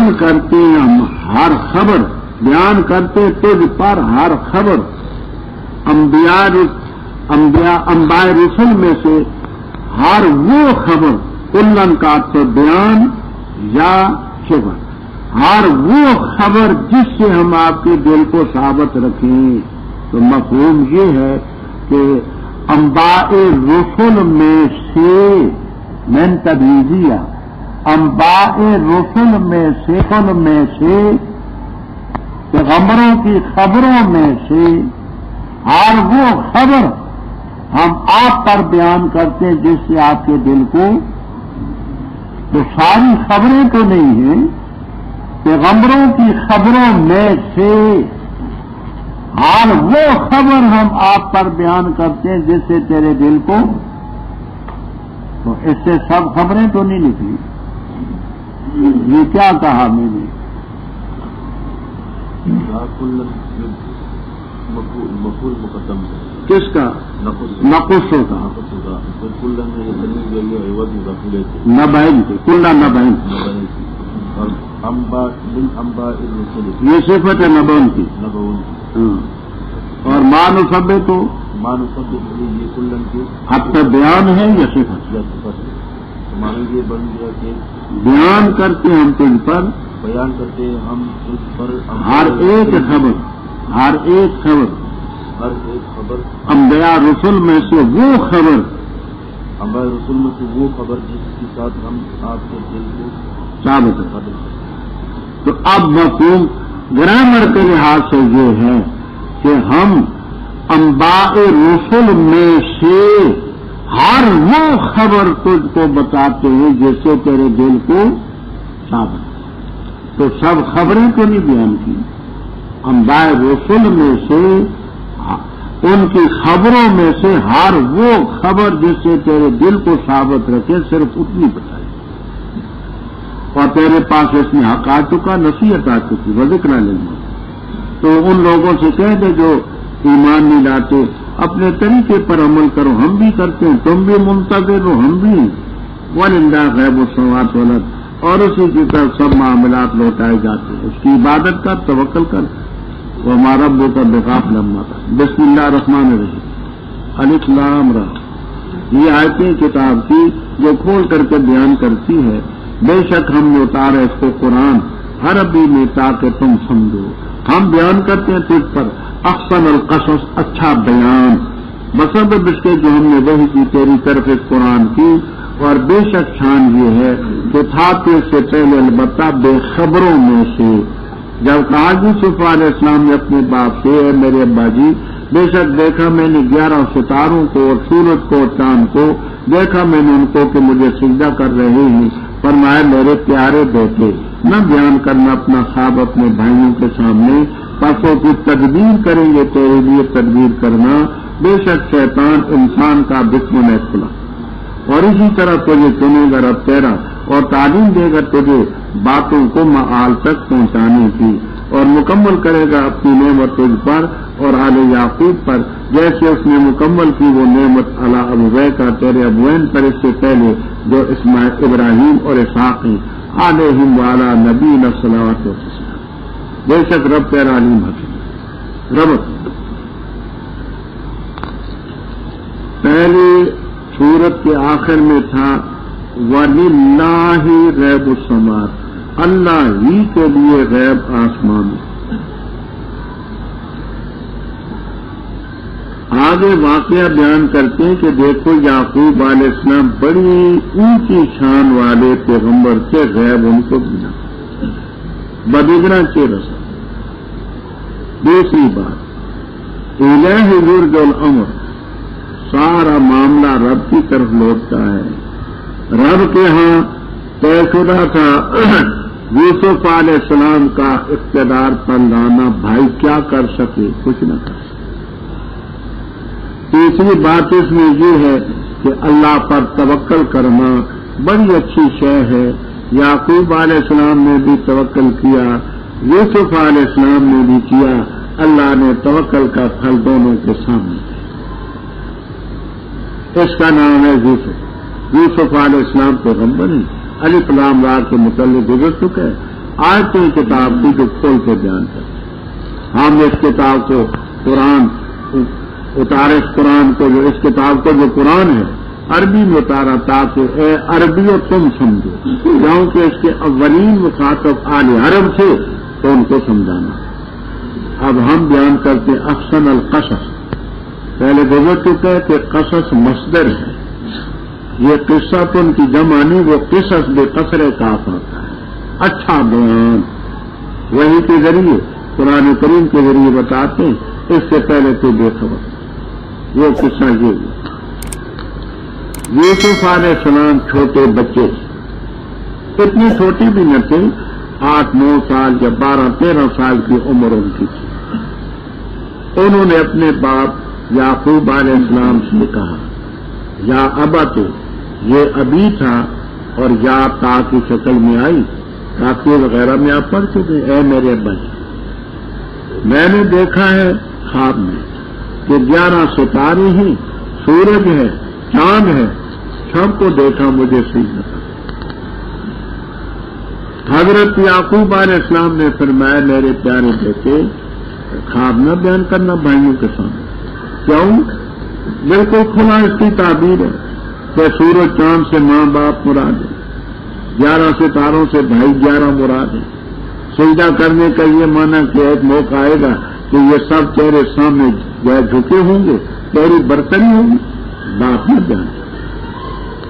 بیان کرتے ہم ہر خبر، بیان کرتے تجھ پر ہر خبر، انبیاء رسل میں سے ہر وہ خبر، کلن کا تو بیان یا خبر، ہر وہ خبر جس سے ہم آپ کے دل کو ثابت رکھیں۔ تو مفہوم یہ ہے کہ انباء رسل میں سے من تبعیضیہ، انباء رسل میں سے پیغمبروں کی خبروں میں سے ہر وہ خبر ہم آپ پر بیان کرتے ہیں جس سے آپ کے دل کو، تو ساری خبریں تو نہیں ہیں، پیغمبروں کی خبروں میں سے ہر وہ خبر ہم آپ پر بیان کرتے ہیں جس سے تیرے دل کو، تو اس سے سب خبریں تو نہیں نکلی۔ یہ کیا کہا میں نے؟ مفعول مقدم کس کا؟ نقصوں کا، نبائن کے، کلّا نبائن، یہ صفت ہے نبون کی، اور مان سبے تو یہ کلن کی اب تک بیان ہے یا صفت؟ مانا یہ بن گیا کہ بیان کرتے ہم تجھ پر، بیان کرتے ہم تجھ پر ہر ایک خبر، ہر ایک خبر، ہر ایک خبر، انبیاء رسل میں سے وہ خبر، انبیاء رسول میں سے وہ خبر جس کے ساتھ ہم آپ کے دل کو ثابت ہے۔ تو اب مفہوم گرامر کے لحاظ سے یہ ہے کہ ہم انباء رسل میں سے ہر وہ خبر تجھ کو بتاتے ہیں جس سے تیرے دل کو ثابت ہے۔ تو سب خبریں تو نہیں بیان کی، انباء رسل میں سے ان کی خبروں میں سے ہر وہ خبر جس سے تیرے دل کو ثابت رکھے، صرف اتنی بتائی، اور تیرے پاس اس میں حق آ چکا، نصیحت آ چکی، وذکر للموت۔ تو ان لوگوں سے کہہ دے جو ایمان نہیں لاتے، اپنے طریقے پر عمل کرو، ہم بھی کرتے ہیں، تم بھی منتظر ہو، ہم بھی، وَلِلَّهِ غَيْبُ السَّمَاوَاتِ وَالْأَرْضِ، اور اسی کی طرف سب معاملات لوٹائے جاتے ہیں، اس کی عبادت کر، توکل کر، وَمَا رَبُّكَ بِغَافِلٍ عَمَّا تَعْمَلُونَ۔ بسم اللہ الرحمن الرحیم، الف لام را، یہ آیتیں کتاب کی جو کھول کر کے بیان کرتی ہے، بے شک ہم نے اتارا اس کو قرآن عربی میں تاکہ تم سمجھو، ہم بیان کرتے ہیں تجھ پر احسن القصص، اچھا بیان، بسبب اس کے جو ہم نے وحی کی تیری طرف اس قرآن کی، اور بے شک شان یہ ہے کہ تھا تو اس سے پہلے البتہ بے خبروں میں سے، جب کہا یوسف علیہ السلام نے اپنے باپ سے، اے میرے ابا جی، بے شک دیکھا میں نے 11 ستاروں کو اور سورج کو اور چاند کو، دیکھا میں نے ان کو کہ مجھے سجدہ کر رہے ہیں، فرمایا میرے پیارے بیٹے، نہ بیان کرنا اپنا خواب اپنے بھائیوں کے سامنے، پسوں کی تدبیر کریں گے تیرے لیے تدبیر کرنا، بے شک شیطان انسان کا دشمن ہے کھلا، اور اسی طرح تجھے چنے گا رب تیرا، اور تعلیم دے گا تجھے باتوں کو معال تک پہنچانے کی، اور مکمل کرے گا اپنی نعمت تجھ پر اور آل یعقوب پر، جیسے اس نے مکمل کی وہ نعمت علی ابویہ کا تیرے ابوین پر اس سے پہلے، جو اسماعیل ابراہیم اور اسحاق ہیں، علیہم وعلی نبینا الصلوات والسلام۔ بے شک رب تیرا علیم حکیم۔ رب پہلی سورت کے آخر میں تھا وَلِلَّهِ غیب السماوات، اللہ ہی کے لیے غیب آسمان۔ آگے واقعہ بیان کرتے ہیں کہ دیکھو یعقوب علیہ السلام بڑی اونچی شان والے پیغمبر تھے، غیب ان کو ملا، بدگنا کے رسا۔ دوسری بات، الہ یرجع الامر، سارا معاملہ رب کی طرف لوٹتا ہے۔ رب کے ہاں طے شدہ تھا یوسف علیہ السلام کا اقتدار پر لانا، بھائی کیا کر سکے، کچھ نہ کر سکے۔ تیسری بات اس میں یہ ہے کہ اللہ پر توکل کرنا بڑی اچھی شے ہے۔ یعقوب علیہ السلام نے بھی توکل کیا، یوسف علیہ السلام نے بھی کیا، اللہ نے توکل کا پھل دونوں کے سامنے دیا۔ اس کا نام ہے یوسف علیہ السلام پیغمبر ہیں، الف لام را کے متعلق گزر چکا ہے، آیتیں کتاب کی جو کھول کے بیان کرتے. ہم اس کتاب کو قرآن اتارے، اس قرآن کو جو اس کتاب کو جو قرآن ہے عربی میں اتارا تاکہ اے عربیوں تم سمجھو، کیونکہ اس کے اولین مخاطب آل عرب تھے تو ان کو سمجھانا. اب ہم بیان کرتے ہیں احسن القصص. پہلے گزر چکے ہے کہ قصص مصدر ہے، یہ قصہ تو ان کی جمع نہیں، وہ قصص بے قصر کاف آتا ہے. اچھا بیان وہی کے ذریعے قرآن کریم کے ذریعے بتاتے ہیں. اس سے پہلے تو بے خبر. وہ قصہ یہ ہوا، یوسف علیہ السلام چھوٹے بچے تھے، اتنی چھوٹی بھی نہ تھے، 8-9 سال یا 12-13 سال کی عمر ان کی تھی. انہوں نے اپنے باپ یعقوب علیہ السلام سے کہا یا ابا، تو یہ ابھی تھا اور یا تا کی شکل میں آئی، تاکہ وغیرہ میں آپ پڑھ چکے. اے میرے ابا جی، میں نے دیکھا ہے خواب میں کہ 11 ستارے ہیں، سورج ہے، چاند ہے، سب کو دیکھا، مجھے صحیح لگا. حضرت یعقوب علیہ السلام نے فرمایا میرے پیارے بیٹے خواب نہ بیان کرنا بھائیوں کے سامنے. کیوں؟ بالکل کھلا اس کی تعبیر ہے کہ سورج چاند سے ماں باپ مراد ہے، 11 ستاروں سے بھائی 11 مراد ہے. سجدہ کرنے کا یہ معنی کہ ایک موقع آئے گا کہ یہ سب تیرے سامنے جھکے ہوں گے، تیری برتری ہوگی. بات نہ بیان.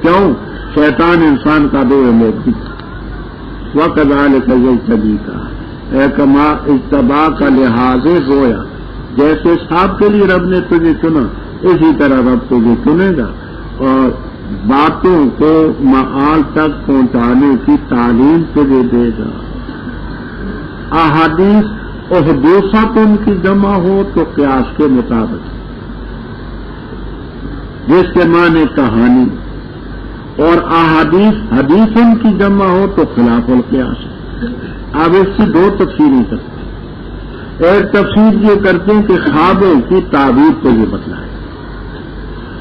کیوں؟ شیطان انسان کا دو ہے. وَكَذَلِكَ يَجْتَبِيكَ ایکما اجتبا کا لحاظ گویا، جیسے صاحب کے لیے رب نے تجھے چنا اسی طرح رب تجھے چنے گا اور باتوں کو معال تک پہنچانے کی تعلیم تجھے دے گا. احادیث احدوثت ان کی جمع ہو تو قیاس کے مطابق، جس کے معنی کہانی، اور احادیث حدیث ان کی جمع ہو تو خلاف القیاس. اب اس کی 2 تفسیریں کرتے ہیں. ایک تفسیر یہ کرتے ہیں کہ خوابوں کی تعبیر کو یہ بتلائے.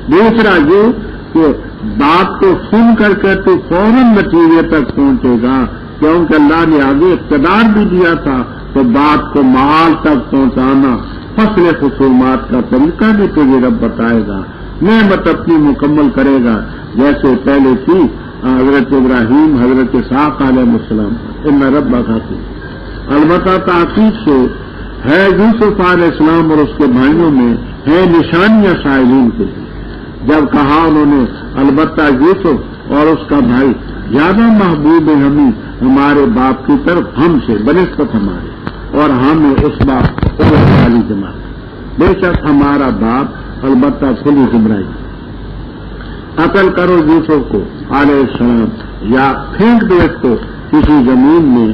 دوسرا یہ کہ بات کو سن کر کے تو فوراً نتیجے تک پہنچے گا، کیونکہ اللہ نے آگے اقتدار بھی دیا تھا تو بات کو معال تک پہنچانا، فصل خصومات کا طریقہ بھی تجھے رب بتائے گا. نعمت اپنی مکمل کرے گا جیسے پہلے تھی حضرت ابراہیم، حضرت اسحاق علیہ السلام. ان رب خاطر البتہ تحقیق سے ہے یوسف علیہ السلام اور اس کے بھائیوں میں ہے نشانیاں سائلین کے لیے. جب کہا انہوں نے البتہ یوسف اور اس کا بھائی زیادہ محبوب ہے ہمارے باپ کی طرف ہم سے بنسبت ہمارے، اور ہمیں اس باپ والی جماعت. بے شک ہمارا باپ البتہ کھلی گمراہی. عقل کرو یوسف کو علیہ السلام یا پھینک دو اس کو کسی زمین میں،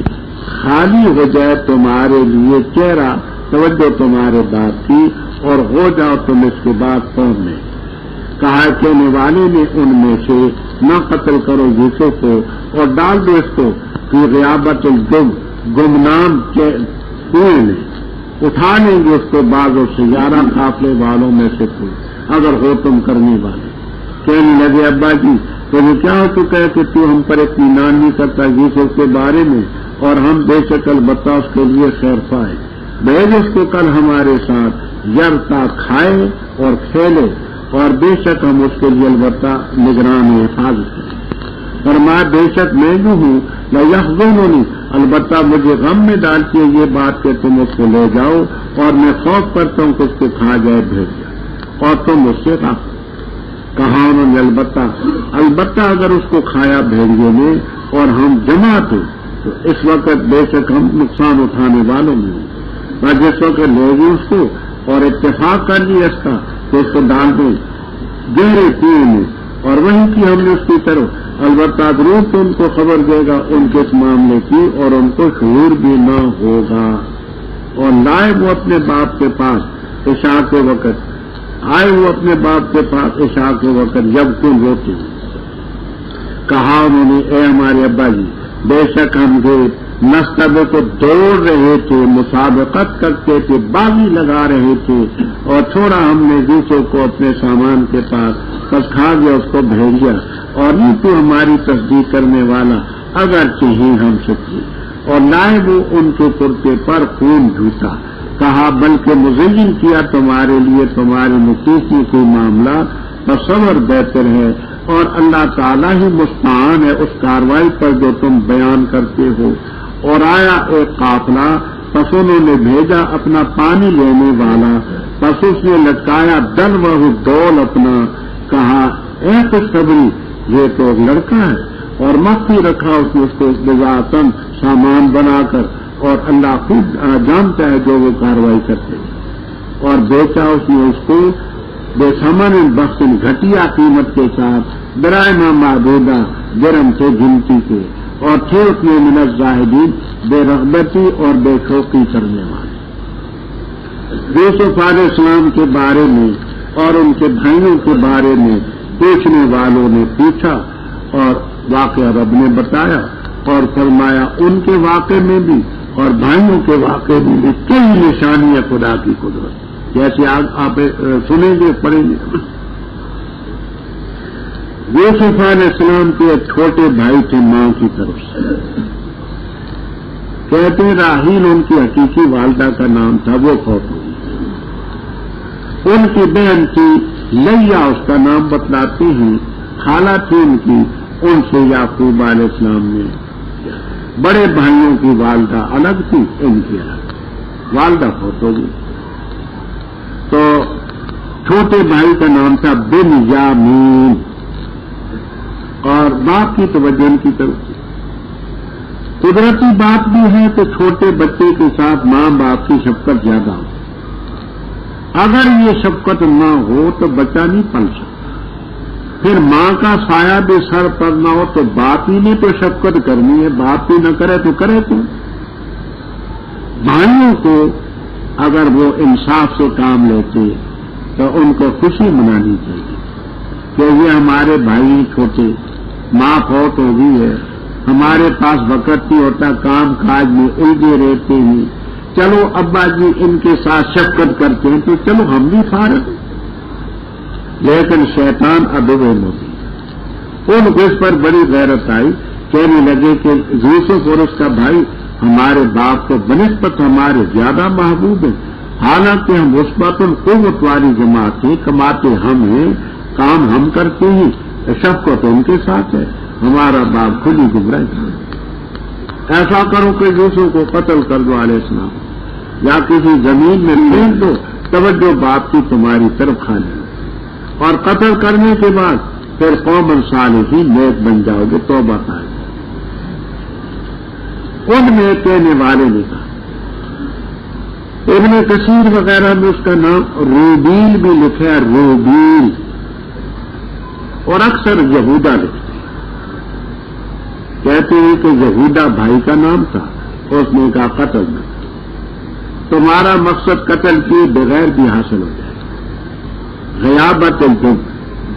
خالی ہو جائے تمہارے لیے چہرہ، توجہ تمہارے باپ کی، اور ہو جاؤ تم اس کے بعد قوم میں. کہا کہنے والے نے ان میں سے نہ قتل کرو یوسف کو اور ڈال دو اس کو کہ غیابت گمنام کے کنویں میں، اٹھا لیں گے اس کو بعضوں سے 11 قافلے والوں میں سے کوئی، اگر ہو تم کرنے والے. کہنے لگے ابا جی تمہیں کیا ہو چکا ہے کہ تو ہم پر اطمینان نہیں کرتا یوسف کے بارے میں، اور ہم بے شک البتہ اس کے لیے خیر پائے. بھیج اس کو کل ہمارے ساتھ یرتا کھائے اور کھیلے، اور بے شک ہم اس کے لیے البتہ نگران حفاظت کریں. فرمایا بے شک میں جو ہوں لَيَحْزُنُنِي البتہ مجھے غم میں ڈالتی ہے یہ بات کہ تم اس کو لے جاؤ، اور میں خوف کرتا ہوں کہ اس کو کھا جائے بھیج جائے اور تم اس سے راہ. کہا انہوں نے البتہ اگر اس کو کھایا بھیڑیے نے اور ہم جمع تھے تو اس وقت بے شک ہم نقصان اٹھانے والوں میں ہوں. پر جس وقت لے گی اس کو اور اتفاق کر لیا اس کا تو اس کو ڈال دیں گہرے کنویں میں، اور وہیں کی ہم نے اس کی طرف البتہ ضرور تو ان کو خبر دے گا ان کے اس معاملے کی، اور ان کو شعور بھی نہ ہوگا. اور لائے وہ اپنے باپ کے پاس عشاء کے وقت، آئے وہ اپنے باپ کے پاس عشاء کے وقت جب کن روتے. کہا انہوں نے اے ہمارے ابا جی بے شک ہم جو نستبے کو دوڑ رہے تھے، مسابقت کرتے تھے، بازی لگا رہے تھے، اور چھوڑا ہم نے یوسف کو اپنے سامان کے پاس، بس کھا گیا اس کو بھیج دیا، اور نہیں تو ہماری تصدیق کرنے والا اگرچہ ہی ہم سچے. اور لائے وہ ان کے کرتے پر خون جھوٹا. کہا بلکہ مزین کیا تمہارے لیے تمہارے نتیجے کوئی معاملہ تصور بہتر ہے، اور اللہ تعالیٰ ہی مستعان ہے اس کاروائی پر جو تم بیان کرتے ہو. اور آیا ایک قافلہ، پس انہوں نے بھیجا اپنا پانی لینے والا، پس اس نے لٹکایا دل و دول اپنا. کہا اے خوشخبری یہ تو ایک لڑکا ہے، اور مخفی رکھا اس نے اس کو بذاتن سامان بنا کر، اور اللہ خود جانتا ہے جو وہ کاروائی کرتے ہیں. اور بیچا اس نے اس کو بے ثمن بخش گھٹیا قیمت کے ساتھ، برائے معدودہ درہم سے گنتی کے، اور تھے اس میں من الزاہدین بے رغبتی اور بے شوقی کرنے والے. یوسف علیہ السلام کے بارے میں اور ان کے بھائیوں کے بارے میں پوچھنے والوں نے پوچھا، اور واقعہ رب نے بتایا، اور فرمایا ان کے واقعے میں بھی اور بھائیوں کے واقعے میں بھی کئی نشانیاں خدا کی قدرت، جیسے آپ سنیں گے پڑھیں گے. یوسف علیہ السلام کے ایک چھوٹے بھائی تھے ماں کی طرف سے، کہتے ہیں راحیل ان کی حقیقی والدہ کا نام تھا، وہ فوت ہوئی. ان کی بہن تھی لیا، اس کا نام بتلاتے ہیں، خالہ تھی ان کی، ان سے یعقوب علیہ السلام نے. بڑے بھائیوں کی والدہ الگ تھی، ان کی الگ، والدہ فوت ہو گئی. تو چھوٹے بھائی کا نام تھا بنیامین، اور باپ کی توجہ ان کی طرف تھی. قدرتی بات بھی ہے کہ چھوٹے بچے کے ساتھ ماں باپ کی شفقت زیادہ ہو. اگر یہ شفقت نہ ہو تو بچہ نہیں پل سکتا. پھر ماں کا سایہ بھی سر پر نہ ہو تو باپ ہی نے تو شفقت کرنی ہے، باپ ہی نہ کرے تو کرے تو. بھائیوں کو اگر وہ انصاف سے کام لیتے تو ان کو خوشی منانی چاہیے کہ یہ ہمارے بھائی چھوٹے، ماں فوت ہو گئی ہے، ہمارے پاس وقت نہیں ہوتا، کام کاج میں الجھے رہتے ہیں، چلو ابا جی ان کے ساتھ شفقت کرتے ہیں تو چلو ہم بھی فارغ. لیکن شیطان عدو نبی، ان کو اس پر بڑی غیرت آئی، کہنے لگے کہ یوسف اور اس کا بھائی ہمارے باپ کو بنسبت ہمارے زیادہ محبوب ہیں، حالانکہ ہم مثبت قوت والی جماعت ہیں، کماتے ہم ہیں، کام ہم کرتے ہیں، شفقت ان کے ساتھ ہے، ہمارا باپ کھلی گمراہ. ایسا کرو کہ یوسف کو قتل کر دو علیہ السلام، یا کسی زمین میں پھینک دو، توجہ باپ کی تمہاری طرف کھانے، اور قتل کرنے کے بعد پھر قوم صالحین نیک بن جاؤ گے، توبہ کرو. ان میں کہنے والے نے کہا، ابن کثیر وغیرہ میں اس کا نام روبیل بھی لکھا ہے، روبیل، اور اکثر یہودا لکھتے ہیں. کہتے ہیں کہ یہودا بھائی کا نام تھا، اس نے کہا قتل نہ، تمہارا مقصد قتل کیے بغیر بھی حاصل ہو جائے. غیابت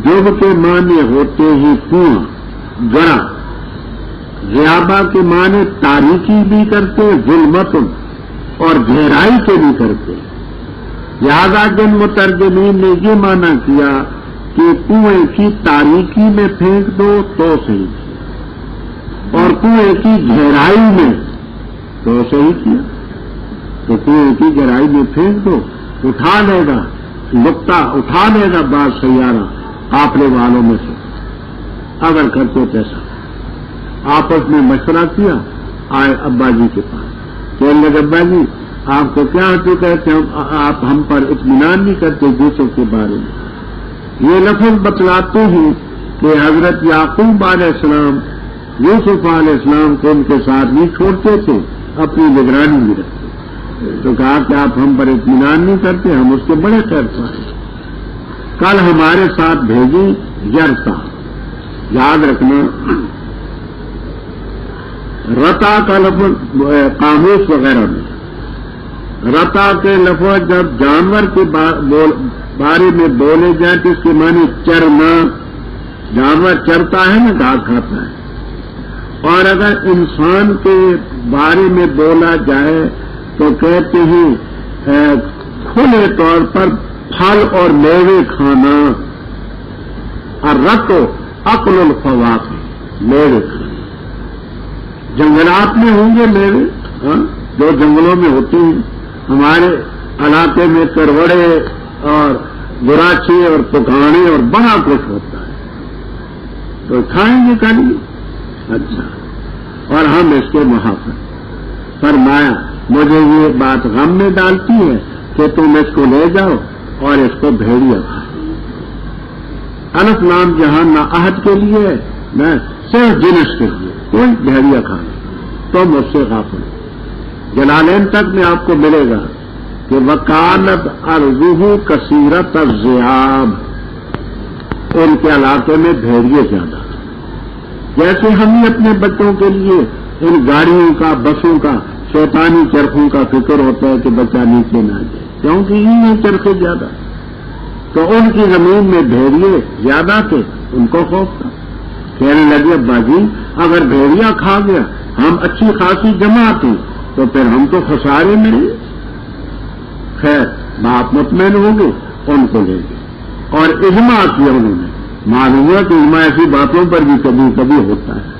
جب کے معنی ہوتے ہیں کنواں، گڑھا. غیابہ کے معنی تاریکی بھی کرتے، ظلمت اور گہرائی کے بھی کرتے. لہذا جن مترجمین نے یہ معنی کیا کہ کنویں کی تاریکی میں پھینک دو تو صحیح کیا، اور کنویں کی گہرائی میں تو صحیح کیا. تو کنویں کی گہرائی میں پھینک دو، اٹھا لے گا نقطہ، اٹھا لے گا بعض سیارہ قافلے والوں میں سے، اگر کرتے پیسہ. آپس میں مشورہ کیا، آئے ابا جی کے پاس، کہنے لگے ابا جی آپ کو کیا ہو چکا ہے کہ آپ ہم پر اطمینان نہیں کرتے یوسف کے بارے میں. یہ لفظ بتلاتے ہیں کہ حضرت یعقوب علیہ السلام یوسف علیہ السلام کو ان کے ساتھ نہیں چھوڑتے تھے، اپنی نگرانی بھی رکھتے. تو کہا کہ آپ ہم پر اطمینان نہیں کرتے، ہم اس کے بڑے خیر خواہ ہیں. کل ہمارے ساتھ بھیجی یرتا، یاد رکھنا رتا کا لفظ قاموس وغیرہ میں، رتا کے لفظ جب جانور کے بارے میں بولے جائیں تو اس کے معنی چرنا، جانور چرتا ہے نا، گھاس کھاتا ہے. اور اگر انسان کے بارے میں بولا جائے تو کہتے ہیں کھلے طور پر پھل اور میوے کھانا، اور رتو عقل الفواکہ، میوے کھانا. جنگلات میں ہوں گے میوے، جو جنگلوں میں ہوتے ہیں. ہمارے علاقے میں کروڑے اور گراچے اور پکانے اور بڑا کچھ ہوتا ہے، تو کھائیں گے کھائیں. اچھا، اور ہم اس کے محافظ. فرمایا مجھے یہ بات غم میں ڈالتی ہے کہ تم اس کو لے جاؤ اور اس کو بھیڑیا کھائے. الف لام جہاں نہ عہد کے لیے نہ صرف جنس کے لیے، کوئی بھیڑیا کھائے تو مجھ سے غافل. جلالین تک میں آپ کو ملے گا کہ وکالت ارضہ کثیرت الذئاب، ان کے علاقے میں بھیڑیے زیادہ. جیسے ہم ہی اپنے بچوں کے لیے ان گاڑیوں کا، بسوں کا، شیطانی چرخوں کا فکر ہوتا ہے کہ بچہ نیچے نہ جائے، کیونکہ انہیں چرخے زیادہ. تو ان کی زمین میں بھیڑیے زیادہ تھے، ان کو خوف تھا. کہنے لگے ابا جی اگر بھیڑیا کھا گیا، ہم اچھی خاصی جماعت ہیں تو پھر ہم تو خسارے میں ہیں. خیر باپ مطمئن ہوں گے، ان کو لے گئے اور اجماع کیا انہوں نے. معلوم ہے کہ اجماع ایسی باتوں پر بھی کبھی کبھی ہوتا ہے،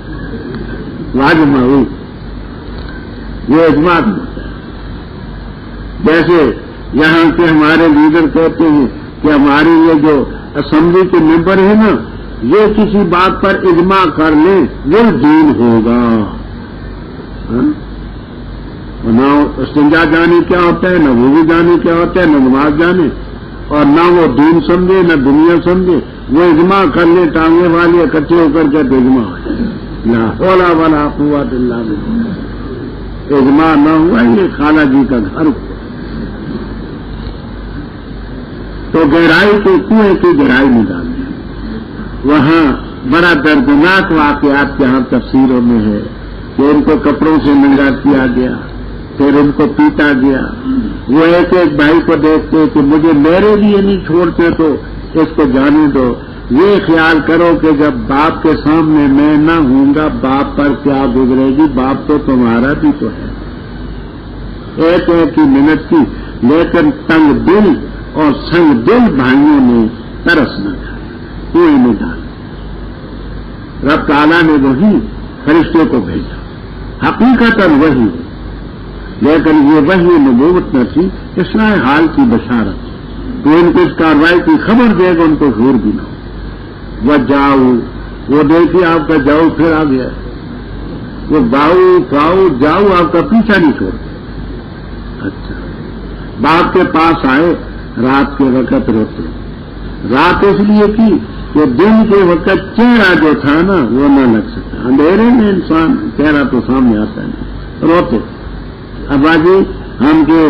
واجمع ہوئی یہ اجماع بھی ہوتا ہے. جیسے یہاں کے ہمارے لیڈر کہتے ہیں کہ ہماری یہ جو اسمبلی کے ممبر ہیں نا، یہ کسی بات پر اجماع کر لیں وہ دین ہوگا. نہ استنجا جانے کیا ہوتا ہے، نہ وضو جانے کیا ہوتا ہے، نہ نماز جانے، اور نہ وہ دین سمجھے نہ دنیا سمجھے. وہ اجماع کر لے ٹانگے والے اکٹھے ہو کر کے تو اجماع ہو جائے. لا حول ولا قوت الا باللہ. اجماع نہ ہوا یہ خالہ جی کا گھر. تو گہرائی کے کنویں کی گہرائی میں ڈال دیا. وہاں بڑا دردناک واقعات یہاں تفسیروں میں ہے کہ ان کو کپڑوں سے ننگا کیا گیا، پھر ان کو پیٹا گیا. وہ ایک ایک بھائی کو دیکھتے کہ مجھے میرے لیے نہیں چھوڑتے تو اس کو جانے دو. یہ خیال کرو کہ جب باپ کے سامنے میں نہ ہوں گا باپ پر کیا گزرے گی. باپ تو تمہارا بھی تو ہے، ایک ایک کی منٹ کی. لیکن تنگ دل اور سنگ دل بھائیوں نے ترس نہ کھایا، کوئی نہیں ڈالا. رب تعالیٰ نے وہی فرشتے کو بھیجا، حقیقتاً وہی، لیکن یہ وحی نبوت نہ تھی، اصلاح حال کی بشارت. تو ان کو اس کارروائی کی خبر دے گا، ان کو شعور بھی نہ ہو. وہ جاؤ، وہ دیکھیے آپ کا جاؤ پھر آ گیا. وہ باؤ کاؤ جاؤ آپ کا پیچھا نہیں چھوڑتے. اچھا باپ کے پاس آئے، رات کے وقت روتے. رات اس لیے کی کہ دن کے وقت چہرہ جو تھا نا وہ نہ لگ سکتا. اندھیرے میں انسان چہرہ تو سامنے آتا ہے، روتے. ابا جی ہم کے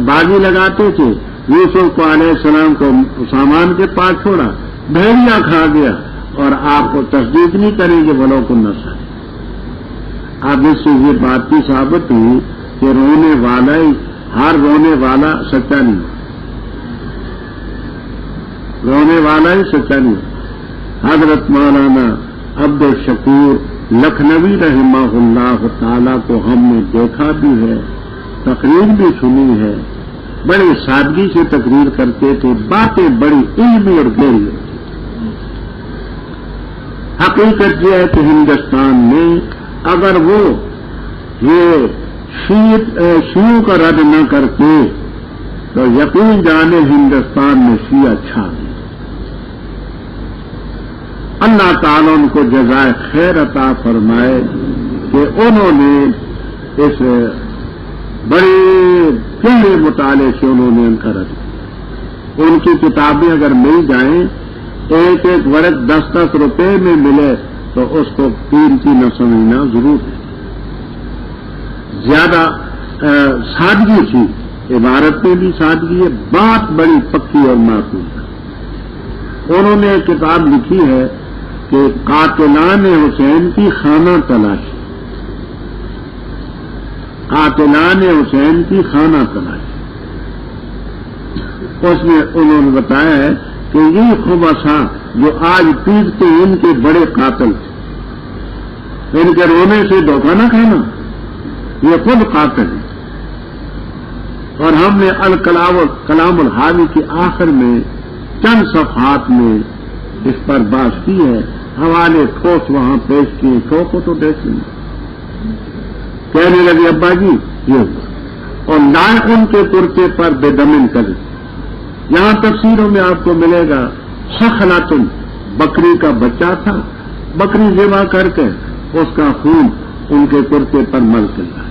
بازی لگاتے تھے، یوسف کو علیہ السلام کو سامان کے پاس چھوڑا، بھیڑیا کھا گیا، اور آپ کو تصدیق نہیں کریں گے بلو کو نہ سکے. اب اس سے یہ بات بھی ثابت ہوئی کہ رونے والا ہی، ہر رونے والا سچا نہیں، رونے والا ہی سچا نہیں. حضرت مولانا عبد الشکور لکھنوی رحمہ اللہ تعالی کو ہم نے دیکھا بھی ہے، تقریر بھی سنی ہے. بڑی سادگی سے تقریر کرتے تھے، باتیں بڑی علمی اور گہری ہوتی. حقیقت یہ ہے کہ ہندوستان میں اگر وہ یہ شیعوں کا رد نہ کرتے تو یقین جانے ہندوستان میں شیعہ چھا گئے. اللہ تعالیٰ ان کو جزائے خیر عطا فرمائے کہ انہوں نے اس بڑے گہرے مطالعے سے انہوں نے ان کا رد کیا. ان کی کتابیں اگر مل جائیں، ایک ایک ورق 10-10 روپے میں ملے تو اس کو قیمتی نہ سمجھنا ضرور ہے. زیادہ سادگی تھی، عبارت میں بھی سادگی ہے، بات بڑی پکی اور معقول ہے. انہوں نے ایک کتاب لکھی ہے کہ قاتلان حسین کی خانہ تلاشی، قاتلان حسین کی خانہ تلاشی. اس میں انہوں نے بتایا ہے کہ یہ خبثا جو آج پیٹتے ان کے بڑے قاتل تھے، ان کے رونے سے دھوکہ نہ کھانا، یہ خود قاتل ہے. اور ہم نے کلام الحاوی کے آخر میں چند صفحات میں اس پر بات کی ہے، حوالے ٹھوس وہاں پیش کیے، ٹھو کو تو دیکھ لیں. کہنے لگے ابا جی یہ ہوا، اور لائے ان کے کرتے پر بے دمن کر. یہاں تفسیروں میں آپ کو ملے گا سخلاتن، بکری کا بچہ تھا، بکری ذبح کر کے اس کا خون ان کے کرتے پر مل چلا.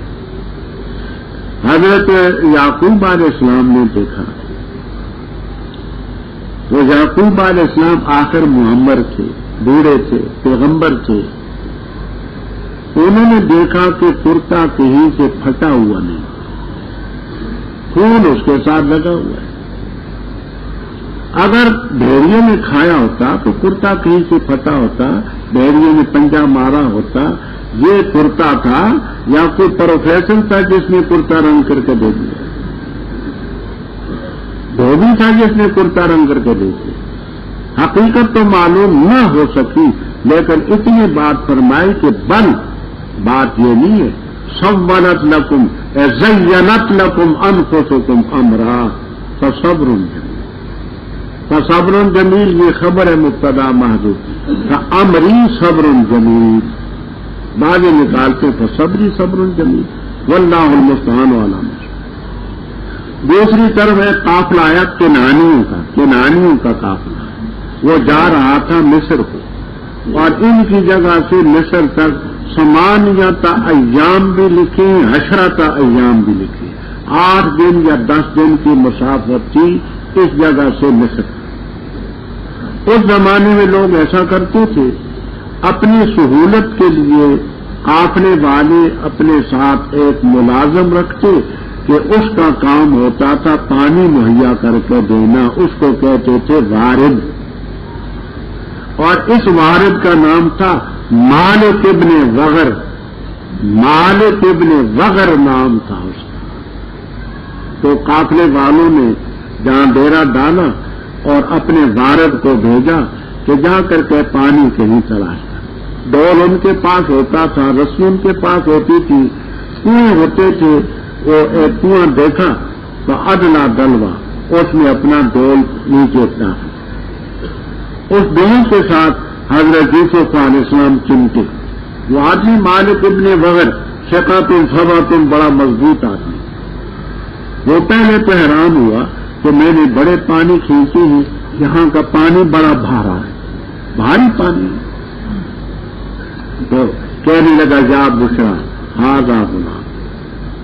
حضرت یعقوب علیہ السلام نے دیکھا تو یعقوب علیہ السلام آخر معمر تھے، بوڑھے تھے، پیغمبر تھے. انہوں نے دیکھا کہ کرتا کہیں سے پھٹا ہوا نہیں، خون اس کے ساتھ لگا ہوا ہے. اگر بھیڑیے نے کھایا ہوتا تو کرتا کہیں سے پھٹا ہوتا، بھیڑیے نے پنجہ مارا ہوتا. یہ کرتا تھا یا کوئی پروفیسر تھا جس نے کرتا رنگ کر کے دے دیا؟ دھوبی تھا جس نے کرتا رنگ کر کے دے دیا. حقیقت تو معلوم نہ ہو سکی، لیکن اتنی بات فرمائی کہ بل بات یہ نہیں ہے سولت لکم زینت لکم انفسکم امرا فصبر جمیل. فصبر جمیل یہ خبر ہے مبتدا محذوف، امری صبر جمیل بعد نکالتے فصبری صبر جمیل واللہ المستعان علی ما. دوسری طرف ہے قافلہ آیا کنانیوں کا قافلہ. وہ جا رہا تھا مصر کو، اور ان کی جگہ سے مصر تک 8 ایام بھی لکھے، 10 ایام بھی لکھے. 8 دن یا 10 دن کی مسافت تھی اس جگہ سے مصر. اس زمانے میں لوگ ایسا کرتے تھے، اپنی سہولت کے لیے قافلے والے اپنے ساتھ ایک ملازم رکھتے کہ اس کا کام ہوتا تھا پانی مہیا کر کے دینا. اس کو کہتے تھے وارد، اور اس وارد کا نام تھا مالک ابن وغر. مالک ابن وغر نام تھا اس کا. تو قافلے والوں نے جہاں ڈیرا ڈالا اور اپنے وارد کو بھیجا کہ جا کر کے پانی کہیں تلاش کر. ڈول ان کے پاس ہوتا تھا، رسی ان کے پاس ہوتی تھی، کنویں ہوتے تھے. وہ ایک کنواں دیکھا تو ادنا دلوا اس میں اپنا ڈول نیچے تھا. اس ڈول کے ساتھ حضرت یوسف علیہ السلام چمٹے. وہ آدمی مالک ابن وغر شقاتن صباتن بڑا مضبوط آدمی. وہ پہلے تو حیران ہوا کہ میں نے بڑے پانی کھینچے ہیں، یہاں کا پانی بڑا بھارا ہے، بھاری پانی. تو کہنے لگا جا بشرا ہاضا غلام.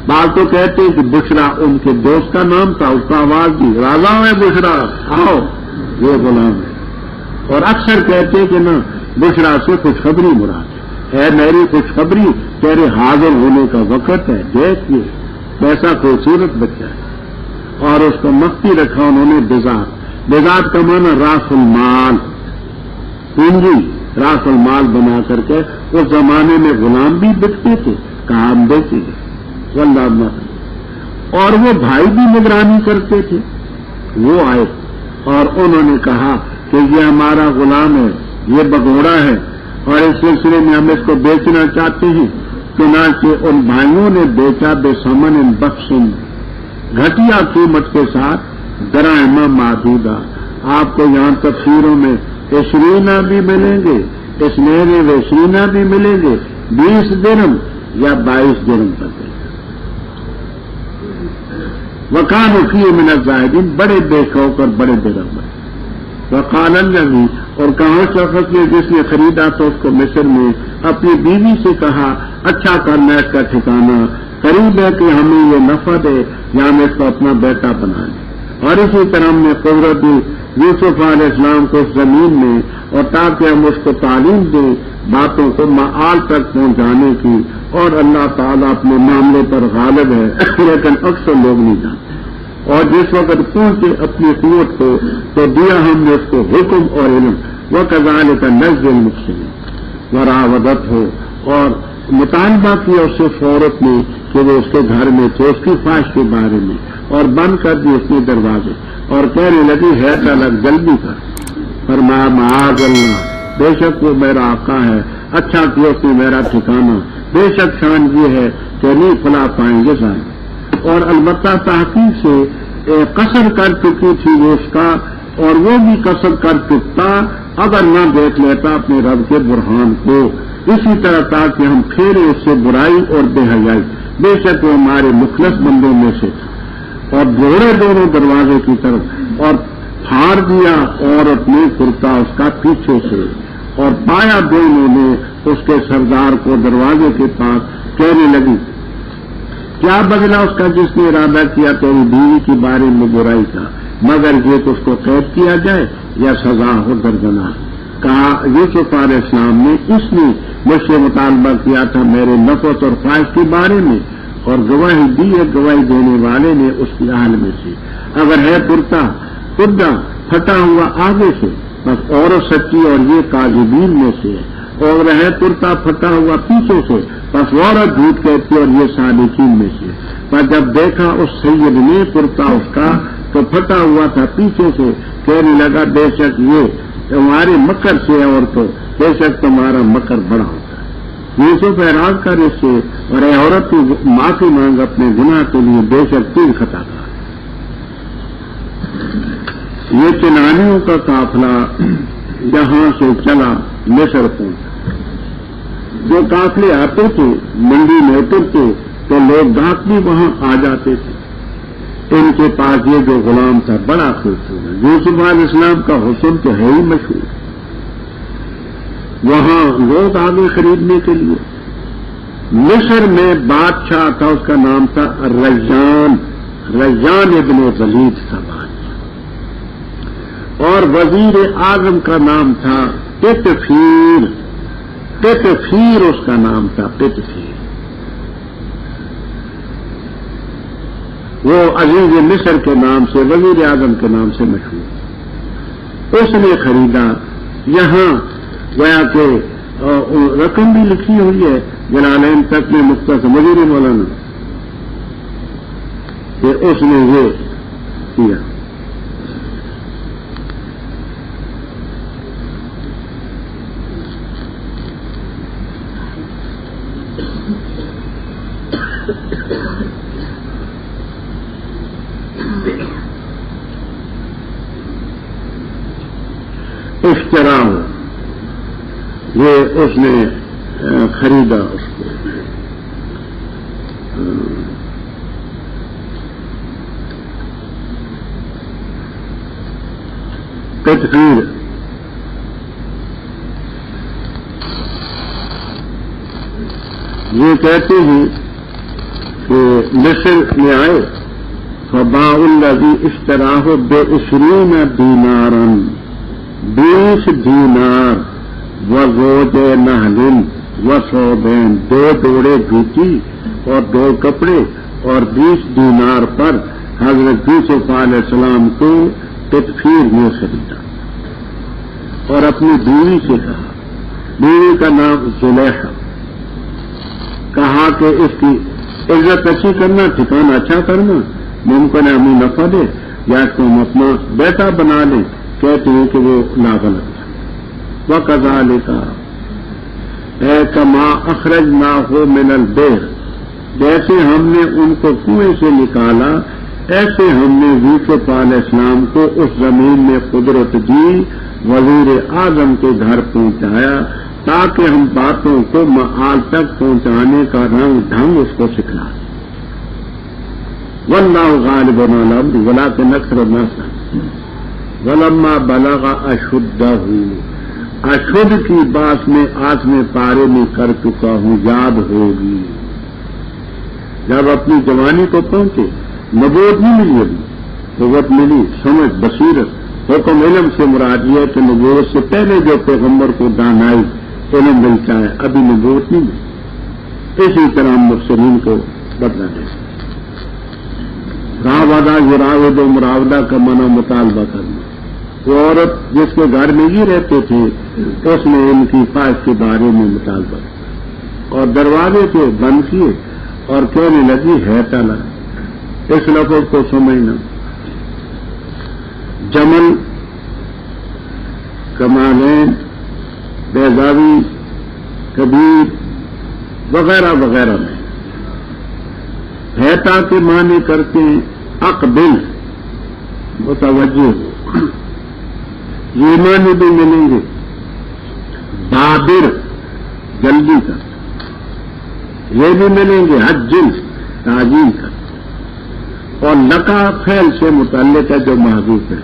بات تو کہتے ہیں کہ بشرا ان کے دوست کا نام تھا، اس کا آواز دی راضا ہے بشرا آؤ یہ غلام ہے. اور اکثر کہتے ہیں کہ نہ بشرا سے خوشخبری مراد ہے، میری خوشخبری تیرے حاضر ہونے کا وقت ہے. دیکھیے کیسا خوبصورت بچہ ہے. اور اس کو مخفی رکھا انہوں نے بزاد. بزاد کا معنی راس المال، پونجی، راس المال بنا کر کے. اس زمانے میں غلام بھی بکتے تھے، کام دیتے تھے. اور وہ بھائی بھی نگرانی کرتے تھے. وہ آئے اور انہوں نے کہا کہ یہ ہمارا غلام ہے، یہ بگوڑا ہے، اور اس سلسلے میں ہم اس کو بیچنا چاہتے ہیں. چنانچہ ان بھائیوں نے بیچا بے سمن ان بخشن، گھٹیا قیمت کے ساتھ، دراہمہ معدودہ. آپ کو یہاں تفسیروں میں عشرینہ بھی ملیں گے، اسنین وعشرینہ بھی ملیں گے، 20 درہم یا 22 درہم تک. وکانوا فیہ من الزاہدین، بڑے بے شوق اور بڑے بے رغبت. وقال الذی، اور کہاں شخص نے جس نے خریدا تو اس کو مصر میں اپنی بیوی سے کہا اچھا کرنا اس کا ٹھکانہ قریب ہے کہ ہمیں یہ نفع دے یا ہم اس کو اپنا بیٹا بنا لیں. اور اسی طرح ہم نے قدرت دی یوسف علیہ السلام کو اس زمین میں، اور تاکہ ہم اس کو تعلیم دیں باتوں کو معال تک پہنچانے کی. اور اللہ تعالیٰ اپنے معاملے پر غالب ہے، لیکن اکثر لوگ نہیں جانتے. اور جس وقت پہنچے اپنی قوت کو تو دیا ہم نے اس کو حکم اور علم. وَكَذَلِكَ نَجْزِي الْمُحْسِنِينَ. وراودت ہو اور مطالبہ کیا اس سے عورت نے کہ وہ اس کے گھر میں تھے، اس کی خواہش کے بارے میں، اور بند کر دی اس نے دروازے. اور کہنے لگی ہے کہ الگ جلدی کر. فرمایا معاذ اللہ، بے شک وہ میرا آقا ہے، اچھا کیا اس نے میرا ٹھکانہ. بے شک شان یہ ہے کہ نہیں پلا پائیں گے سارے. اور البتہ تحقیق سے قصر کر چکی تھی وہ اس کا، اور وہ بھی قصر کر چکتا اگر نہ دیکھ لیتا اپنے رب کے برہان کو. اسی طرح تاکہ ہم پھیرے اس سے برائی اور بے حیائی، بے شک وہ ہمارے مخلص بندوں میں سے تھا، اور دوڑے دونوں دروازے کی طرف اور پھاڑ دیا عورت نے کرتا اس کا پیچھے سے، اور پایا دونوں نے اس کے سردار کو دروازے کے پاس، کہنے لگی کیا بدلا اس کا جس نے ارادہ کیا تیری بیوی کے بارے میں برائی کا، مگر یہ کہ اس کو قید کیا جائے یا سزا ہو دردناک۔ کہا یوسف علیہ السلام نے اس نے مجھ سے مطالبہ کیا تھا میرے نفس اور خواہش کے بارے میں، اور گواہی دی ہے گواہی دینے والے نے اس کی حال میں سے، اگر ہے کرتا پھٹا ہوا آگے سے بس عورت سچی اور یہ کاذبین میں سے ہے، اور ہے کرتا پھٹا ہوا پیچھے سے بس عورت جھوٹ کہتی اور یہ صادقین میں سے۔ پر جب دیکھا اس سید نے کرتا اس کا تو پھٹا ہوا تھا پیچھے سے، کہنے لگا بے شک یہ تمہارے مکر سے ہے، اور تو بے شک تمہارا مکر بڑا ہوتا ہے۔ یوسف اعراض کر اس سے، اور اے عورت تو معافی مانگ اپنے گناہ کے لیے، بے شک تم خطا کار۔ یہ کنانیوں کا قافلہ یہاں سے چلا مصر پہنچا۔ جو قافلے آتے تھے منڈی میں اترتے تو لوگ گاہک بھی وہاں آ جاتے تھے۔ ان کے پاس یہ جو غلام تھا بڑا خوبصورت، یوسف علیہ السلام کا حسن تو ہے ہی مشہور، وہاں لوگ آگے خریدنے کے لیے۔ مصر میں بادشاہ تھا، اس کا نام تھا ریان ابن ولید تھا بادشاہ، اور وزیر اعظم کا نام تھا پتفیر اس کا نام تھا پتفیر۔ وہ عزیز مصر کے نام سے، وزیر اعظم کے نام سے مشہور۔ اس نے خریدا، یہاں گویا کہ رقم بھی لکھی ہوئی ہے جلالین تک میں مختصر وزیر مولانا کہ اس نے یہ کیا۔ اشترا یہ اس نے خریدا اس کو۔ تدخیر یہ کہتے ہیں کہ مصر میں آئے فباع الذی اشتراہ ب20 دینارا، 20 دینار، وزوج نہل وثوبین، 2 جوڑے جوتی اور 2 کپڑے، اور 20 دینار پر حضرت یوسف علیہ السلام کو تدفیر نے خریدا، اور اپنی بیوی سے کہا، بیوی کا نام زلیخا، کہا کہ اس کی عزت اچھی کرنا، ٹھکانا اچھا کرنا، ممکن ہے ہمیں نفع دے یا اس کو ہم اپنا بیٹا بنا لیں۔ کہتے ہیں کہ وہ ناغلط ہے۔ وَكَذَلِكَ اے کما اخرجناہ من البئر، جیسے ہم نے ان کو کنویں سے نکالا، ایسے ہم نے یوسف علیہ السلام کو اس زمین میں قدرت دی، وزیر اعظم کے گھر پہنچایا تاکہ ہم باتوں کو معال تک پہنچانے کا رنگ ڈھنگ اس کو سکھلا دیں۔ واللہ غالب علی امرہ ولکن اکثر الناس ولما بلغ اشدہ، اشد کی بات میں 8ویں پارے میں کر چکا ہوں، یاد ہوگی۔ جب اپنی جوانی کو پہنچے، نبوت نہیں ملی، ابھی قوت ملی، سمجھ، بصیرت، حکم علم سے مراد یہ ہے کہ نبوت سے پہلے جو پیغمبر کو دانائی علم ملتا ہے، ابھی نبوت نہیں ملی۔ اسی طرح ہم مبصرین کو بدلا دیں۔ راودہ یراود و مراودہ کا معنی مطالبہ کرنا۔ وہ عورت جس کے گھر میں ہی رہتے تھے اس نے ان کی خواہش کے بارے میں مطالبہ کیا، اور دروازے سے بند کیے اور کہنے لگی ہے تعالیٰ۔ اس لفظ کو سمجھنا، جمل، کمالین، بیضاوی، کبیر وغیرہ وغیرہ میں ہیتا کے معنی کرتے ہیں اقبل، متوجہ ہو، یہ معنی بھی ملیں گے۔ بابر، جلدی کر، یہ بھی ملیں گے حجل تعجیل کر، اور لکا فعل سے متعلق ہے جو محذوف ہے،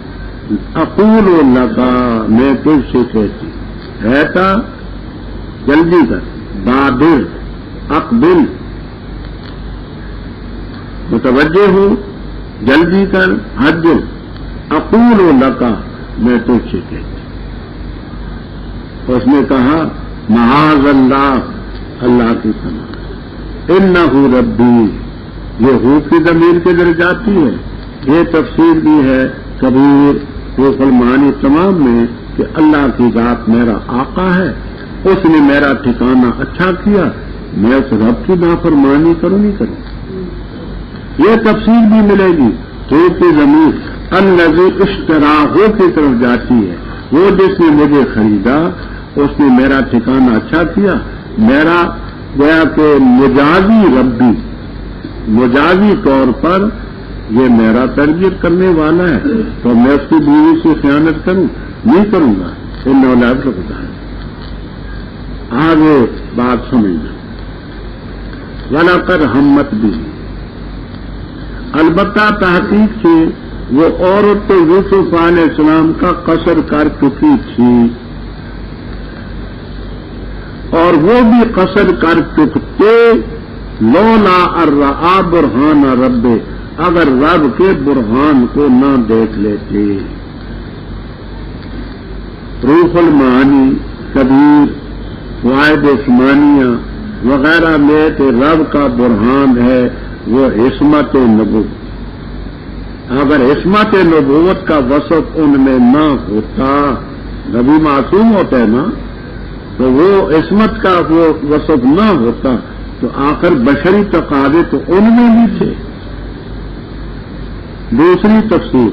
اقول و لکا میں تجھ سے کہتی ہے تا جلدی کر، بادر اقبل متوجہ ہوں جلدی کر، حجل اقول و لکا میں تجھ سے کہتی۔ اس نے کہا معاذ اللہ، اللہ کی پناہ، انہ ربی، یہ ہو کی ضمیر کے در جاتی ہے، یہ تفسیر بھی ہے کبیر روح المعانی تمام میں کہ اللہ کی ذات میرا آقا ہے، اس نے میرا ٹھکانہ اچھا کیا، میں اس رب کی نافرمانی کروں نہیں کروں، یہ تفسیر بھی ملے گی۔ ہو کی ضمیر الذی اشتراہ کی طرف جاتی ہے، وہ جس نے مجھے خریدا اس نے میرا ٹھکانہ اچھا کیا، میرا گویا کہ مجازی ربی، مجازی طور پر یہ میرا تربیت کرنے والا ہے، تو میں اس کی بیوی سے خیانت کروں نہیں کروں گا، ان اولاد کو بتایا۔ آگے بات سمجھنا، وَلَقَدْ ہمت بھی، البتہ تحقیق سے وہ عورت تو یوسف علیہ السلام کا قصر کر چکی تھی، اور وہ بھی قصر کر چکتے لولا الرآ برہان رب، اگر رب کے برہان کو نہ دیکھ لیتے۔ روح المعانی کبیر واحد عثمانیہ وغیرہ میں کہ رب کا برہان ہے وہ عصمت نبوت، اگر عصمت نبوت کا وصف ان میں نہ ہوتا، نبی معصوم ہوتا ہے نا، تو وہ عصمت کا وہ وصف نہ ہوتا تو آخر بشری تقاضے تو ان میں بھی تھے۔ دوسری تفسیر،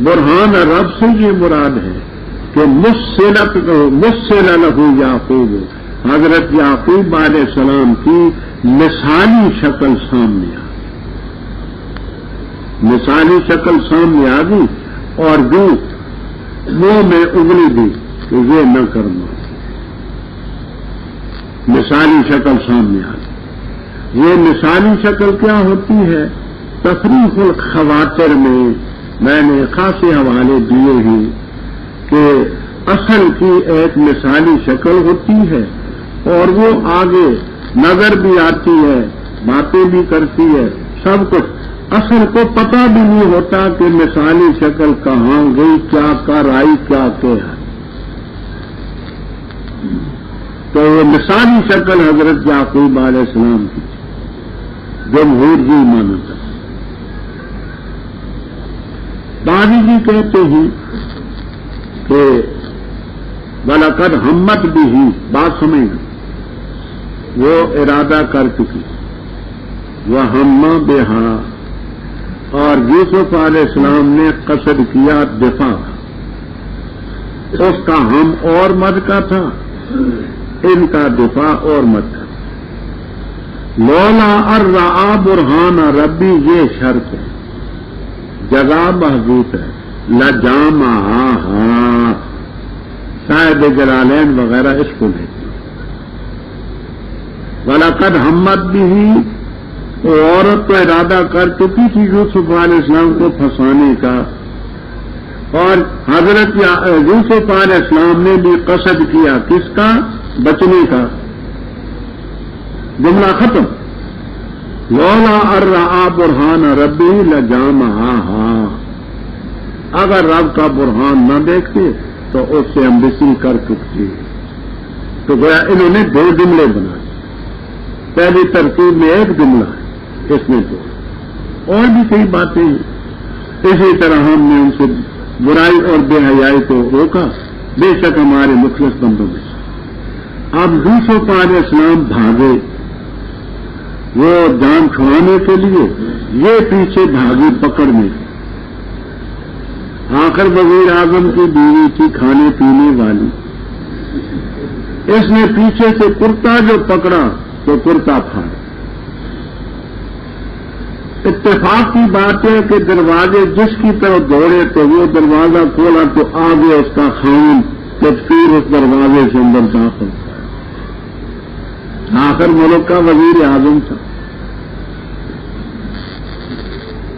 برہان رب سے یہ مراد ہے کہ مسل لہو یعقوب، حضرت یعقوب علیہ السلام کی مثالی شکل سامنے آ، مثالی شکل سامنے آ گئی، اور جو منہ میں انگلی دی کہ یہ نہ کرنا، مثالی شکل سامنے آ گئی۔ یہ مثالی شکل کیا ہوتی ہے؟ تفریح الخواطر میں نے خاصے حوالے دیے ہیں کہ اصل کی ایک مثالی شکل ہوتی ہے، اور وہ آگے نظر بھی آتی ہے، باتیں بھی کرتی ہے، سب کچھ، اصل کو پتہ بھی نہیں ہوتا کہ مثالی شکل کہاں گئی، کیا کر آئی، کیا کہا۔ تو یہ مثالی شکل حضرت یعقوب علیہ السلام کی جمہور جی مانتا۔ دادی جی کہتے ہیں کہ وَلَقَدْ ہمت بھی ہی، بات سمجھنا، وہ ارادہ کر چکی، وَهَمَّ بِهَا، اور یوسف علیہ السلام نے قصد کیا دفاع، اس کا ہم اور مد کا تھا، ان کا دفاع اور مد کا۔ لولا الرآ برہان ربی، یہ شرط ہے، جزا محذوف ہے، لجامعہا، صاحب جلالین وغیرہ اس کو لیتے ہیں۔ وَلَقَدْ ہمت بھی، عورت تو ارادہ کر چکی تھی یوسف علیہ السلام کو پھنسانے کا، اور حضرت یوسف علیہ السلام نے بھی قصد کیا کس کا؟ بچنے کا۔ جملہ ختم۔ لولا الرآ برہان ربی لجامعہا، اگر رب کا برہان نہ دیکھتے تو اس سے ہم بسری کر چکتے۔ تو گویا انہوں نے دو جملے بنائے، پہلی ترتیب میں ایک جملہ ہے، اس میں دو، اور بھی کئی باتیں ہیں۔ اسی طرح ہم نے ان سے برائی اور بے حیائی کو روکا، بے شک ہمارے مخلص بندوں میں سے۔ اب یوسف علیہ السلام بھاگے وہ جان چھڑانے کے لیے، یہ پیچھے بھاگی پکڑنے، آخر وزیر اعظم کی بیوی تھی کھانے پینے والی، اس نے پیچھے سے کرتا جو پکڑا تو کرتا پھاڑا۔ اتفاق کی بات ہے کہ دروازے جس کی طرف دوڑے تو وہ دروازہ کھولا تو آگے اس کا خاوند، جب پھر اس دروازے سے اندر داخل ہوا۔ آخر ملک کا وزیر اعظم تھا.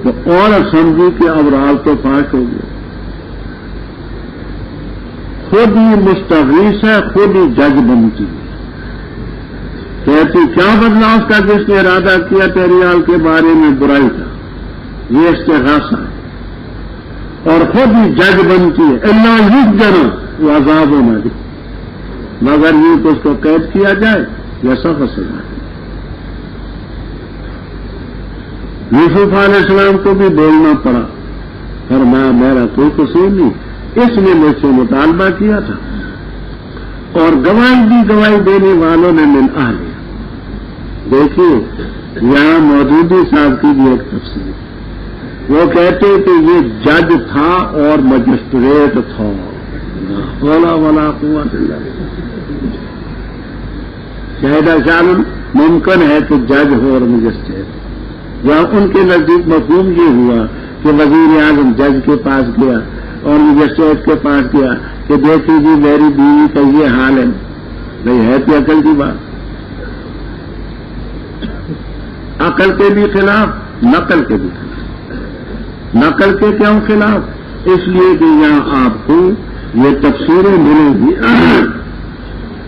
تو اور سمجھی کہ ابرار تو فاش ہو گیا. خود ہی مستغیث ہے، خود ہی جج بنتی ہے. کہتی کیا بدلا اس کا جس نے ارادہ کیا تیری حال کے بارے میں برائی کا، یہ استغاثہ ہے. اور خود ہی جج بنتی ہے. اللہ یسجن وہ عذاب ہونا دی، مگر یہ تو اس کو قید کیا جائے یا سخت سزا. یوسف علیہ السلام کو بھی بولنا پڑا، فرمایا میرا کوئی قصور نہیں، اس نے مجھ سے مطالبہ کیا تھا. اور گواہی دی، گواہی دینے والوں نے من اہل. دیکھیے یہاں مودودی صاحب کی بھی ایک تفسیر. وہ کہتے کہ یہ جج تھا اور مجسٹریٹ تھا. ولا قوت الا باللہ. شاہدہ شان ممکن ہے کہ جج ہو اور مجسٹریٹ. یا ان کے نزدیک مفہوم یہ ہوا کہ وزیر اعظم جج کے پاس گیا اور مجسٹریٹ کے پاس گیا کہ دیکھیے جی میری بیوی کا یہ حال ہے. نہیں ہے تو عقل کی بات، عقل کے بھی خلاف، نقل کے بھی خلاف. نقل کے کیوں خلاف؟ اس لیے کہ یہاں آپ کو یہ تفسیریں ملیں گی.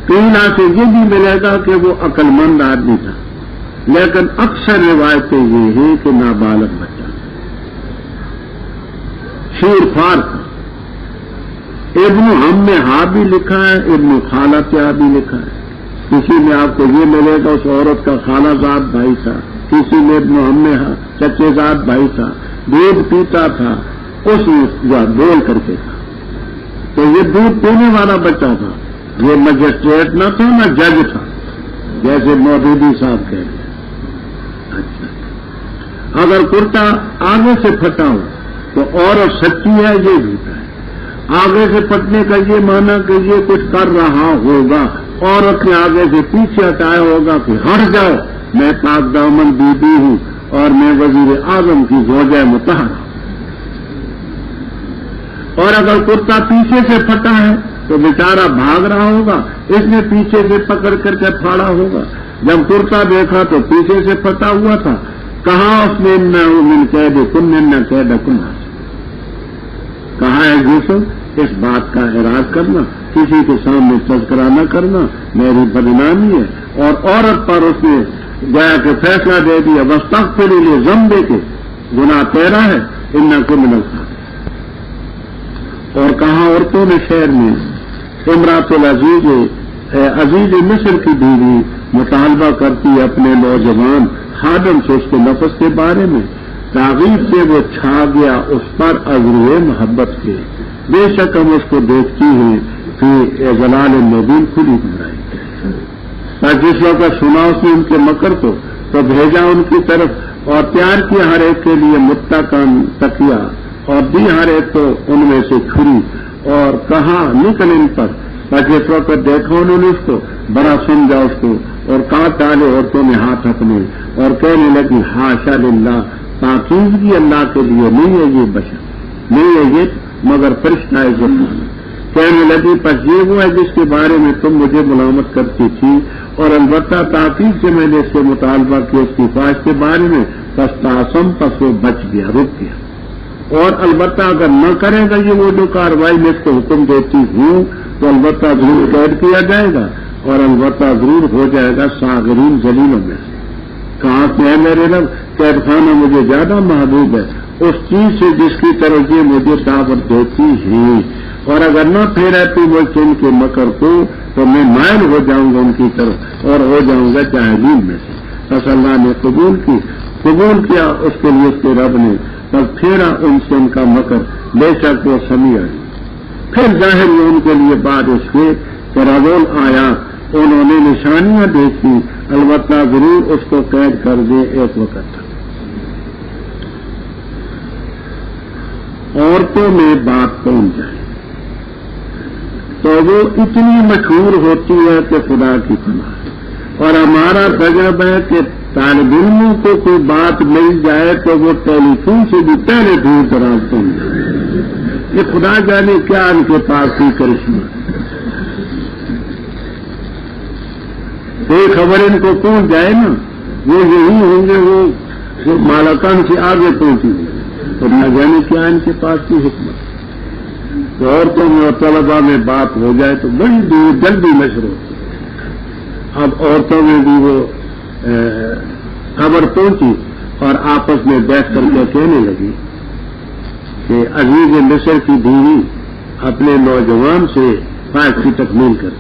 قیلا سے یہ بھی ملے گا کہ وہ عقل مند آدمی تھا، لیکن اکثر روایتیں یہ ہیں کہ نابالغ بچہ شیر خوار تھا. ابن ہم میں ہاں بھی لکھا ہے، ابن خالہ کیا بھی لکھا ہے. کسی میں آپ کو یہ ملے گا اس عورت کا خالہ زاد بھائی تھا، کسی میں ابن ہم میں ہاں چچے زاد بھائی تھا، دودھ پیتا تھا، اس میں بول کر کے تھا. تو یہ دودھ پینے والا بچہ تھا. یہ مجسٹریٹ نہ تھا نہ جج تھا، جیسے مودودی صاحب کہہ رہے. اچھا، اگر کرتا آگے سے پھٹا ہو تو عورت سچی ہے، یہ جھوٹا ہے. آگے سے پھٹنے کا یہ معنی کہ یہ کچھ کر رہا ہوگا، عورت نے آگے سے پیچھے ہٹایا ہوگا کہ ہٹ جاؤ، میں پاک دامن بیوی ہوں اور میں وزیر اعظم کی زوجہ مطہرہ. اور اگر کرتا پیچھے سے پھٹا ہے تو بیچارہ بھاگ رہا ہوگا، اس نے پیچھے سے پکڑ کر کے پھاڑا ہوگا. جب کرتا دیکھا تو پیچھے سے پھٹا ہوا تھا. کہاں اس نے من قید کن نہ قید کن. کہا ہے یوسف اس بات کا اعراض کرنا، کسی کے سامنے تذکرہ نہ کرنا میری بدنامی ہے. اور عورت پر اس نے گیا کہ فیصلہ دے دیا واستغفر لیے ذنبے کے، گناہ تیرا ہے، انکم من الخاطئین. اور کہاں عورتوں نے شہر میں امراۃ العزیز عزیز مصر کی بیوی مطالبہ کرتی اپنے نوجوان خادم سے اس کے نفس کے بارے میں، تاغیب سے وہ چھا گیا اس پر عذر محبت کے. بے شک ہم اس کو دیکھتی ہیں کہ جلال مبین کھلی گمرائی. پر جس وقت سنا اس نے ان کے مکر کو تو بھیجا ان کی طرف اور تیار کیا ہر ایک کے لیے متکئ تکیا اور دی ہر ایک کو ان میں سے چھری اور کہا نکل ان پر. جس وقت دیکھا انہوں نے اس کو بڑا سمجھا اس کو اور کاٹ ڈالے عورتوں نے ہاتھ اپنے اور کہنے لگی حاشا للہ، پاکیزگی اللہ کے لیے نہیں ہے یہ بشر، نہیں ہے یہ مگر فرشتہ ہے جو کہنے لگی پس یہ وہ ہے جس کے بارے میں تم مجھے ملامت کرتی تھی، اور البتہ تاکید سے میں نے اس سے مطالبہ کیا اس کی خواہش کے بارے میں، پس تاسم پس وہ بچ گیا، رک گیا. اور البتہ اگر نہ کرے گا یہ وہ جو کاروائی میں اس کو حکم دیتی ہوں تو البتہ ضرور قید کیا جائے گا اور البتہ ضرور ہو جائے گا صاغرین ذلیلوں میں سے. کہاں سے ہے میرے رب؟ قید خانہ مجھے زیادہ محبوب ہے اس چیز سے جس کی طرف یہ مجھے دعوت دیتی ہے، اور اگر نہ پھیراتی مجھ سے ان کے مکر کو تو میں مائل ہو جاؤں گا ان کی طرف اور ہو جاؤں گا جاہلین میں سے. بس اللہ نے قبول کیا اس کے لیے اس کے رب نے، پر پھیرا ان سے ان کا مکر، بے شک وہ سمیع ہے. پھر ظاہر ہوئے ان کے لیے بعد اس کے کہ رضول آیا، انہوں نے نشانیاں دیکھی، البتہ ضرور اس کو قید کر دے ایک وقت تک. عورتوں میں بات پہنچ جائے تو وہ اتنی مشہور ہوتی ہے کہ خدا کی پناہ. اور ہمارا تجربہ ہے کہ طالب علموں کو کوئی بات مل جائے تو وہ ٹیلی فون سے بھی پہلے دور دراز پہنچ جائے. یہ خدا جانے کیا ان کے پاس ہی کرشمہ. کوئی خبر ان کو پہنچ جائے نا، وہ یہی ہوں گے وہ مالکان سے آگے پہنچیں گے، تو نہ جانے کیا ان کے پاس کی حکمت۔ تو عورتوں میں اور طلبا میں بات ہو جائے تو بڑی دور جلدی نشر ہوتی ہے۔ اب عورتوں میں بھی وہ خبر پہنچی اور آپس میں بیٹھ کر کے کہنے لگی کہ عزیز مصر کی بیوی اپنے نوجوان سے فائد کی تکمیل کر،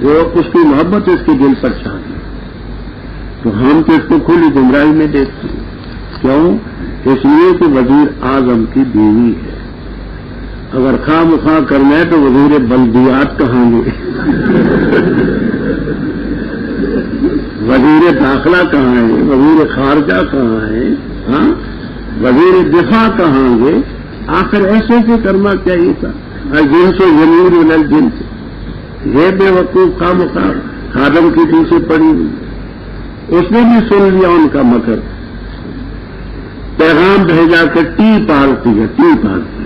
وہ اس کی محبت اس کے دل پر چھا گئی، تو ہم تو اس کو کھلی گمراہی میں دیکھتے ہیں۔ کیوں؟ اس لیے کہ وزیر اعظم کی بیوی ہے، اگر خواہ مخواہ کرنا ہے تو وزیر بلدیات کہاں گے، وزیر داخلہ کہاں ہے، وزیر خارجہ کہاں ہے، ہاں وزیر دفاع کہاں گے؟ آخر ایسے سے کرنا چاہیے تھا۔ جن سے ضمیر الل جن سے یہ بے وقوف خواہ مخواہ خادم کی پیچھے پڑی ہوئی، اس نے بھی سن لیا ان کا مکر، پیغام بھیجا کہ ٹی پارٹی ہے، ٹی پارٹی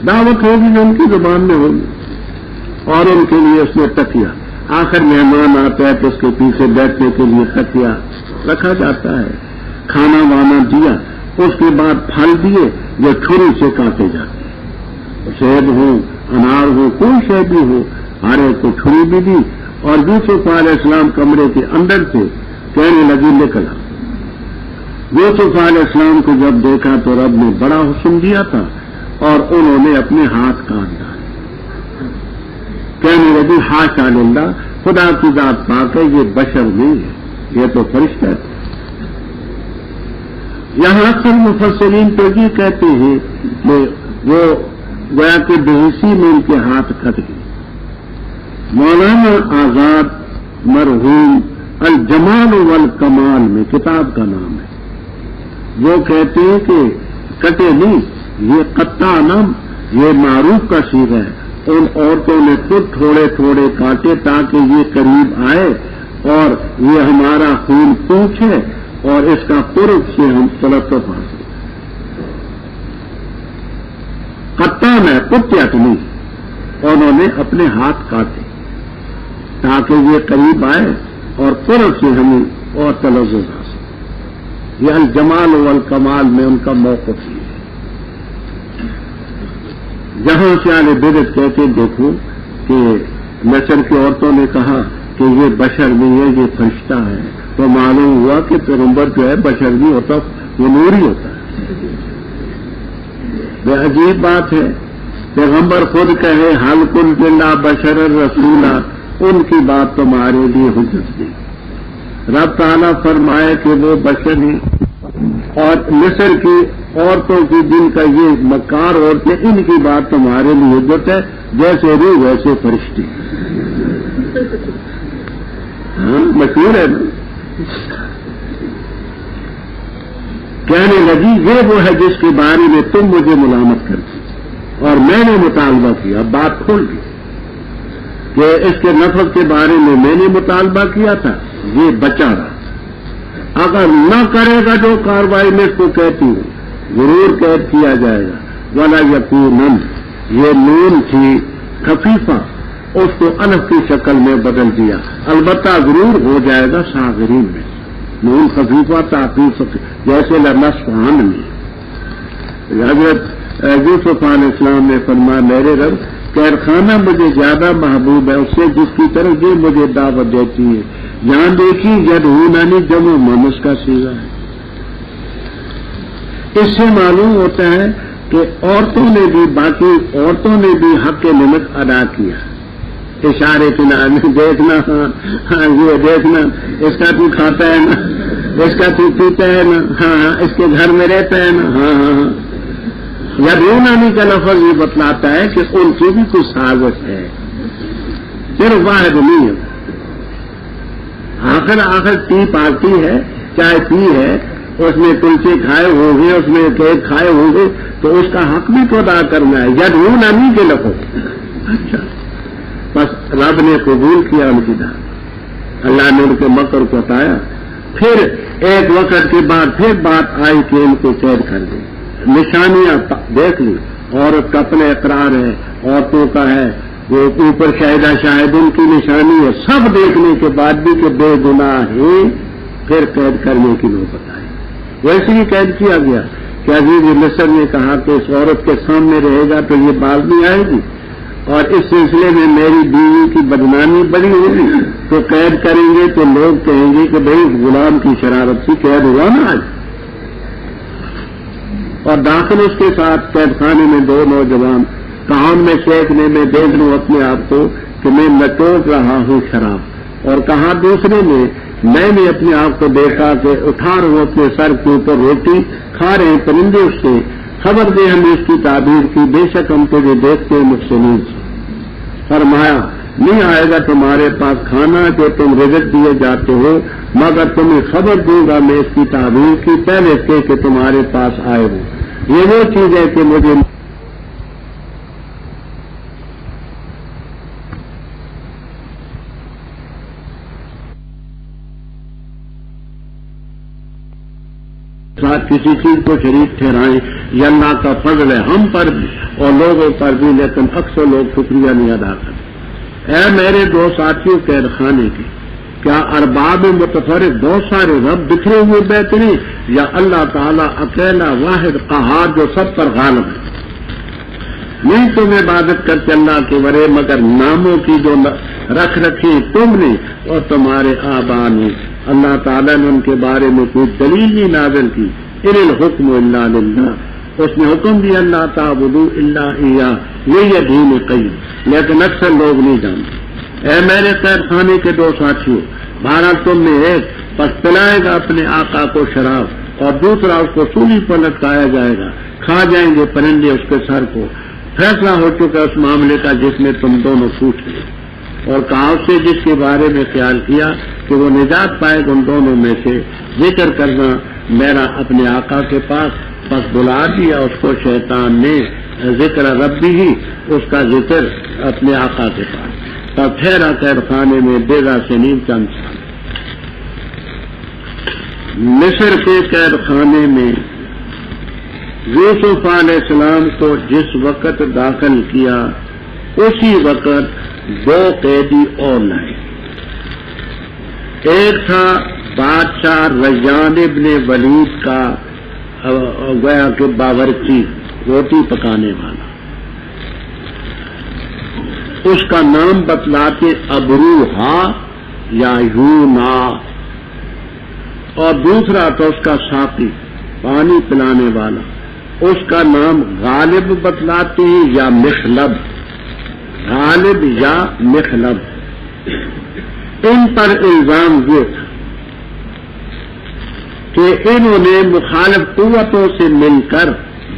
دعوت ہوگی جو ان کی زبان میں ہوگی، اور ان کے لیے اس نے تکیا، آخر مہمان آتا ہے تو اس کے پیچھے بیٹھنے کے لیے تکیا رکھا جاتا ہے، کھانا وانا دیا، اس کے بعد پھل دیے جو چھری سے کاٹے جاتے ہیں، سیب ہو انار ہو کوئی شے بھی ہو، ہر ایک کو چھری بھی دی، اور یوسف علیہ السلام کمرے کے اندر سے کہنے لگی نکلا۔ یوسف علیہ السلام کو جب دیکھا تو رب نے بڑا حسن دیا تھا اور انہوں نے اپنے ہاتھ کاٹ ڈالے، کہنے لگی حاشا للہ، خدا کی ذات پاک ہے، یہ بشر نہیں ہے، یہ تو فرشتہ ہے۔ یہاں اکثر مفسرین تو یہ کہتے ہیں کہ وہ گویا کہ بےحسی میں ان کے ہاتھ کٹ گئے۔ مولانا آزاد مرحوم الجمال والکمال میں کتاب کا نام ہے، وہ کہتے ہیں کہ کٹے نہیں، یہ قطع نام، یہ معروف کا صیغہ ہے، ان عورتوں نے خود تھوڑے تھوڑے کاٹے تاکہ یہ قریب آئے اور یہ ہمارا خون پوچھے اور اس کا قرب سے ہم تلطف حاصل۔ قطع میں قطعت نہیں، انہوں نے اپنے ہاتھ کاٹے تاکہ یہ قریب آئے اور قرب سے ہمیں اور تلذذ حاصل۔ یہ الجمال والکمال میں ان کا موقف ہے۔ جہاں سے اہل بدعت کہتے دیکھو کہ مصر کی عورتوں نے کہا کہ یہ بشر نہیں ہے، یہ فرشتہ ہے، تو معلوم ہوا کہ پیغمبر جو ہے بشر نہیں ہوتا، وہ نوری ہوتا ہے۔ یہ عجیب بات ہے، پیغمبر خود کہے حل کنت الا بشر رسولا، ان کی بات تمہارے لیے حجت نہیں۔ رب تعالیٰ فرمائے کہ وہ بشر ہیں، اور مصر کی عورتوں کی جن کا یہ مکار عورتیں، ان کی بات تمہارے لیے حجت ہے، جیسے روح ویسے فرشتے۔ ہاں مشہور ہے نا۔ کہنے لگی یہ وہ ہے جس کے بارے میں تم مجھے ملامت کرتی، اور میں نے مطالبہ کیا، بات کھول دی کہ اس کے نفع کے بارے میں نے مطالبہ کیا تھا، یہ بچا رہا، اگر نہ کرے گا جو کاروائی میں اس کو کہتی ہوں ضرور قید کیا جائے گا۔ ولا یقیناً، یہ نون تھی خفیفہ، اس کو الف کی شکل میں بدل دیا، البتہ ضرور ہو جائے گا صاغرین میں، نون خفیفہ تعقیب جیسے لنصفہن میں۔ حضرت یوسف علیہ السلام نے فرمایا میرے رب قید خانہ مجھے زیادہ محبوب ہے اس سے جس کی طرف یہ مجھے دعوت دیتی ہے۔ یہاں دیکھیے یدعوننی جمع مؤنث کا صیغہ ہے۔ اس سے معلوم ہوتا ہے کہ عورتوں نے بھی، باقی عورتوں نے بھی حق نمت ادا کیا، اشارے کے نام دیکھنا، ہاں یہ دیکھنا، اس کا تو کھاتا ہے نا، اس کا تو پیتا ہے نا، ہاں ہاں اس کے گھر میں رہتا ہے نا، ہاں ہاں ہاں۔ یدعوننی کا لفظ یہ بتلاتا ہے کہ ان کی بھی کچھ سازش ہے، صرف واحد نہیں ہے۔ آخر ٹی پارٹی ہے، چائے پی ہے، اس میں کلچے کھائے ہوں گے، اس میں کیک کھائے ہوں گے، تو اس کا حق بھی تو ادا کرنا ہے، یدعوننی کے لفظ۔ اچھا بس رب نے قبول کیا ان کی دعوت، اللہ نے ان کے مکر کو ہٹایا۔ پھر ایک وقت کے بعد پھر بات آئی کہ ان کو قید کر دیں، نشانیاں دیکھ لی، عورت کا اپنا اقرار ہے، عورتوں کا ہے، وہ اوپر شاہدہ شاہدوں کی نشانی ہے، سب دیکھنے کے بعد بھی کہ بے گناہ ہیں، پھر قید کرنے کی نوبت آئی۔ ویسے ہی قید کیا گیا کہ عزیز مصر نے کہا کہ اس عورت کے سامنے رہے گا تو یہ باز نہیں آئے گی، اور اس سلسلے میں میری بیوی کی بدنامی بڑی ہوگی، تو قید کریں گے تو لوگ کہیں گے کہ بھئی غلام کی شرارت سے قید ہوا نا آج۔ اور داخل اس کے ساتھ قید خانے میں دو نوجوان، کہاں میں سینکنے میں دیکھ لوں اپنے آپ کو کہ میں لٹوٹ رہا ہوں شراب، اور کہاں دوسرے میں نے اپنے آپ کو دیکھا کہ اٹھا رہا ہوں اپنے سر کے اوپر روٹی، کھا رہے ہیں پرندے اس سے، خبر دے ہمیں اس کی تعبیر کی، بے شک ہم تجھے دیکھتے ہیں مجھ سے نیچے۔ فرمایا نہیں آئے گا تمہارے پاس کھانا جو تم رزق دیے جاتے ہو، مگر تمہیں خبر دوں گا میں اس کی تعبیر کی پہلے سے کہ تمہارے پاس آئے ہو۔ یہ وہ چیز ہے کہ مجھے ساتھ کسی چیز کو شریک ٹھہرائیں، یہ اللہ کا فضل ہے ہم پر بھی اور لوگوں پر بھی، لیکن اکثر لوگ شکریہ نہیں ادا کرتے۔ اے میرے دو ساتھیوں قید خانے کے، کیا ارباب متفرق بہت سارے رب بکھرے ہوئے بہترین، یا اللہ تعالیٰ اکیلا واحد قہار جو سب پر غالب ہے؟ نہیں تم عبادت کرتے اللہ کے ورے مگر ناموں کی جو رکھ رکھی تم نے اور تمہارے آبا نے، اللہ تعالیٰ نے ان کے بارے میں کوئی دلیل نہیں نازل کی۔ ان الحکم الا للہ، اس نے حکم دیا اللہ تعبدوا الا ایاہ، یہ دین قیم، لیکن اکثر لوگ نہیں جانتے۔ اے میرے قید خانے کے دو ساتھیوں، بہرحال تم میں ایک پس پلائے گا اپنے آقا کو شراب اور دوسرا اس کو سولی پر لٹکایا جائے گا، کھا جائیں گے پرندے اس کے سر کو۔ فیصلہ ہو چکا اس معاملے کا جس میں تم دونوں پوچھ لے، اور کہا اس سے جس کے بارے میں خیال کیا کہ وہ نجات پائے گا ان دونوں میں سے، ذکر کرنا میرا اپنے آقا کے پاس، پس بلا دیا اس کو شیطان نے، ذکر ربی ہی، اس کا ذکر اپنے آقا کے پاس، تب ٹھہرا قید خانے میں بیگا سنین چند سال۔ مصر کے قید خانے میں یوسف علیہ السلام کو جس وقت داخل کیا اسی وقت دو قیدی اور لائے۔ ایک تھا بادشاہ ریان ابن ولید کا گویا کہ باورچی، روٹی پکانے والا، اس کا نام بتلاتے ابروہا یا یونا، اور دوسرا تو اس کا ساقی، پانی پلانے والا، اس کا نام غالب بتلاتے ہیں یا مخلب، غالب یا مخلب۔ ان پر الزام یہ تھا کہ انہوں نے مخالف قوتوں سے مل کر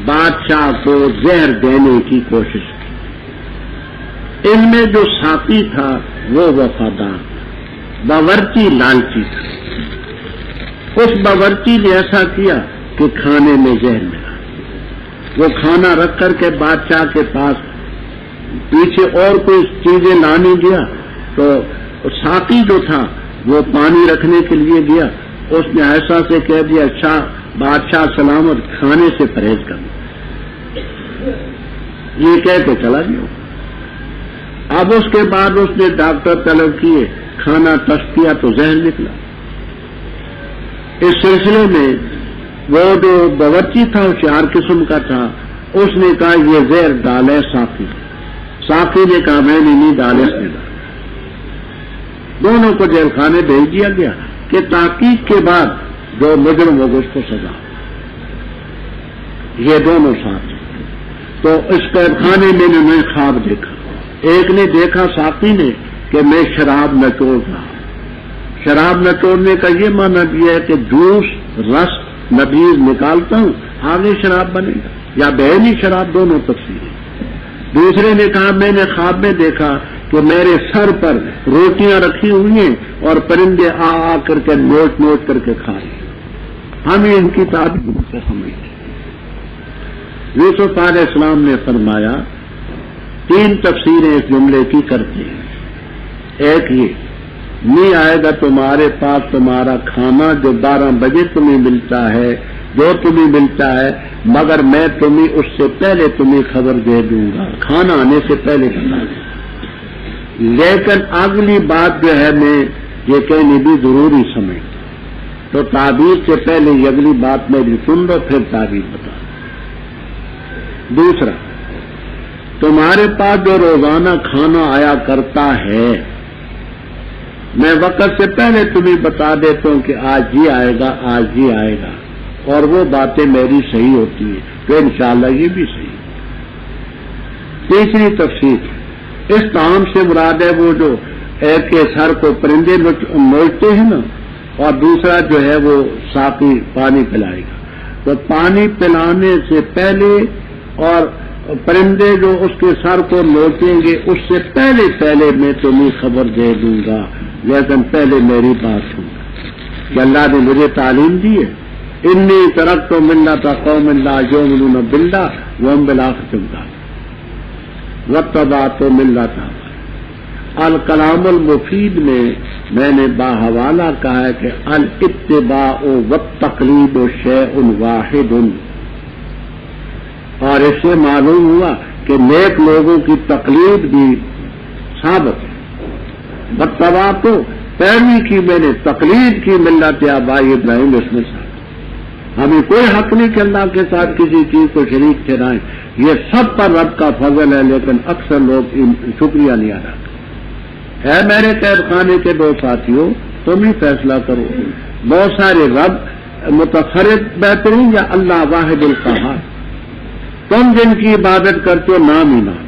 بادشاہ کو زہر دینے کی کوشش کی۔ ان میں جو ساقی تھا وہ وفادار تھا، باورچی لالچی تھا۔ اس باورچی نے ایسا کیا کہ کھانے میں زہر ملا۔ وہ کھانا رکھ کر کے بادشاہ کے پاس پیچھے اور کوئی چیزیں لانے گیا تو ساقی جو تھا وہ پانی رکھنے کے لیے گیا، اس نے ایسا سے کہہ دیا اچھا بادشاہ سلامت، کھانے سے پرہیز کرنا، یہ کہہ کے چلا گیا۔ اب اس کے بعد اس نے ڈاکٹر طلب کیے، کھانا ٹیسٹ کیا تو زہر نکلا۔ اس سلسلے میں وہ جو باورچی تھا ہوشیار قسم کا تھا، اس نے کہا یہ زہر ڈالے ساقی، ساقی نے کہا میں نے نہیں ڈالے، اس نے ڈالا۔ دونوں کو جیل خانے بھیج دیا گیا کہ تحقیق کے بعد جو مجرم ہوگا اس کو سزا۔ یہ دونوں ساتھ تو اس قید خانے میں انہوں نے خواب دیکھا۔ ایک نے دیکھا ساقی نے کہ میں شراب نچوڑ رہا، شراب نچوڑنے کا یہ معنی بھی ہے کہ جوس رس نبیذ نکالتا ہوں آگے شراب بنے گا، یا بہنی شراب، دونوں تفسیریں۔ دوسرے نے کہا میں نے خواب میں دیکھا کہ میرے سر پر روٹیاں رکھی ہوئی ہیں اور پرندے آ آ کر کے نوٹ نوٹ کر کے کھا رہے ہیں، ہمیں ان کی تعبیر سے سمجھتے۔ یوسف علیہ السلام نے فرمایا تین تفسیریں اس جملے کی کرتے ہیں۔ ایک یہ نہیں آئے گا تمہارے پاس تمہارا کھانا جو 12 بجے تمہیں ملتا ہے، جو تمہیں ملتا ہے، مگر میں تمہیں اس سے پہلے تمہیں خبر دے دوں گا، کھانا آنے سے پہلے بتا دیں۔ لیکن اگلی بات جو ہے میں یہ کہنی بھی ضروری سمجھتا، تو تعبیر سے پہلے یہ اگلی بات میری سن لو پھر تعبیر بتا۔ دوسرا، تمہارے پاس جو روزانہ کھانا آیا کرتا ہے، میں وقت سے پہلے تمہیں بتا دیتا ہوں کہ آج ہی آئے گا، آج ہی آئے گا، اور وہ باتیں میری صحیح ہوتی ہیں تو انشاءاللہ یہ بھی صحیح۔ تیسری تفسیر، اس طعام سے مراد ہے وہ جو ایک کے سر کو پرندے نوچتے ہیں نا، اور دوسرا جو ہے وہ ساقی پانی پلائے گا، تو پانی پلانے سے پہلے اور پرندے جو اس کے سر کو نوچیں گے اس سے پہلے میں تمہیں خبر دے دوں گا، لیکن پہلے میری بات سن کہ اللہ نے مجھے تعلیم دی ہے، انی ترکت ملت قوم لا یؤمنون باللہ وهم بالآخرۃ هم کافرون واتبعت ملت آبائی۔ الکلام المفید میں نے باحوالہ کہا ہے کہ الاتباع والتقلید شیء واحد، اور اس سے معلوم ہوا کہ نیک لوگوں کی تقلید بھی ثابت ہے۔ بتبا تو پیروی کی میں نے، تقلید کی ملت آبائی ابراہیم، اس میں ثابت۔ ہمیں کوئی حق نہیں کہ اللہ کے ساتھ کسی چیز کو شریک ٹھہرائیں، یہ سب پر رب کا فضل ہے، لیکن اکثر لوگ شکریہ نہیں ادا کرتے۔ ہے میرے قید خانے کے دو ساتھیوں، تم ہی فیصلہ کرو، بہت سارے رب متفرد بہترین یا اللہ واحد القہار؟ تم جن کی عبادت کرتے ہو نام ہی نام،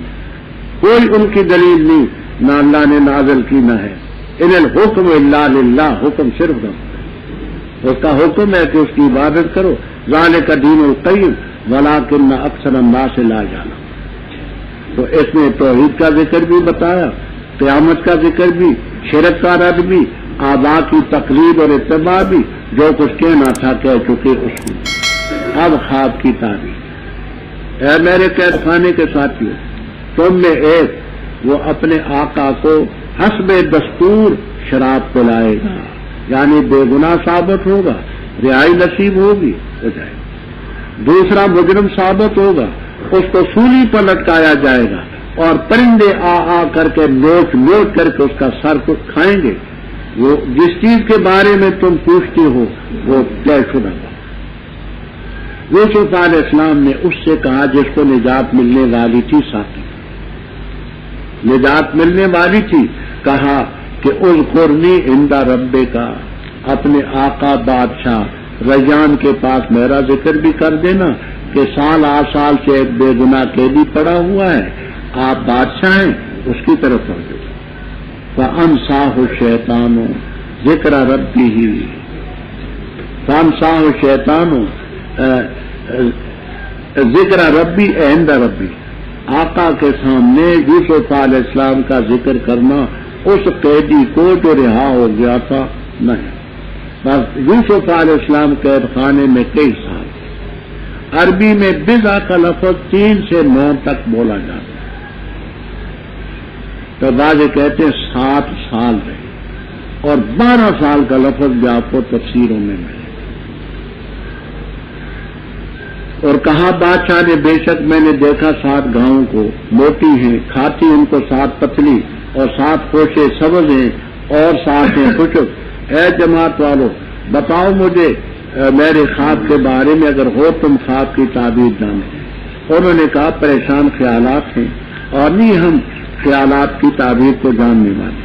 کوئی ان کی دلیل نہیں، نہ اللہ نے نازل کی نہ ہے۔ ان الحکم الا للہ، حکم صرف رب، اس کا حکم ہے کہ اس کی عبادت کرو، ذالک دین القیم ولکن اکثر الناس لا یعلمون۔ تو اس میں توحید کا ذکر بھی بتایا، قیامت کا ذکر بھی، شرک کا رد بھی، آبا کی تقلید اور اتباع بھی، جو کچھ کہنا تھا کہہ چکے اس میں۔ اب خواب کی تعبیر، اے میرے قید خانے کے ساتھیوں، تم میں ایک وہ اپنے آقا کو حسب دستور شراب پلائے گا، یعنی بے گناہ ثابت ہوگا، رہائی نصیب ہوگی، ہو جائے گا۔ دوسرا مجرم ثابت ہوگا، اس کو سولی پر لٹکایا جائے گا، اور پرندے آ کر کے نوچ کر کے اس کا سر کو کھائیں گے۔ وہ جس چیز کے بارے میں تم پوچھتے ہو وہ طے شدہ ہوگا۔ یوسف علیہ السلام نے اس سے کہا جس کو نجات ملنے والی تھی، ساتھی نجات ملنے والی تھی، کہا کہ اذکرنی عند ربک، اپنے آقا بادشاہ ریان کے پاس میرا ذکر بھی کر دینا کہ سال سال سے ایک بے گناہ قیدی پڑا ہوا ہے، آپ بادشاہ ہیں، اس کی طرف پہنچو۔ فانساہ الشیطان ذکر ربہ، فانساہ الشیطان ذکر ربی عند ربی، آقا کے سامنے یوسف علیہ السلام کا ذکر کرنا اس قیدی کو جو رہا ہو گیا تھا نہیں۔ بس یوسف علیہ السلام قید خانے میں کئی سال، عربی میں بضع کا لفظ 3 سے 9 تک بولا جاتا ہے، تو بعض کہتے ہیں 7 سال رہے، اور 12 سال کا لفظ بھی آپ کو تفسیروں میں ملے۔ اور کہا بادشاہ نے بے شک میں نے دیکھا 7 گاؤں کو، موٹی ہیں، کھاتی ان کو 7 پتلی، اور 7 کوشے سبز ہیں اور 7 ہیں خشک۔ اے جماعت والو، بتاؤ مجھے میرے خواب کے بارے میں، اگر ہو تم خواب کی تعبیر جانے۔ انہوں نے کہا پریشان خیالات ہیں، اور نہیں ہم خیالات کی تعبیر کو جاننے والے۔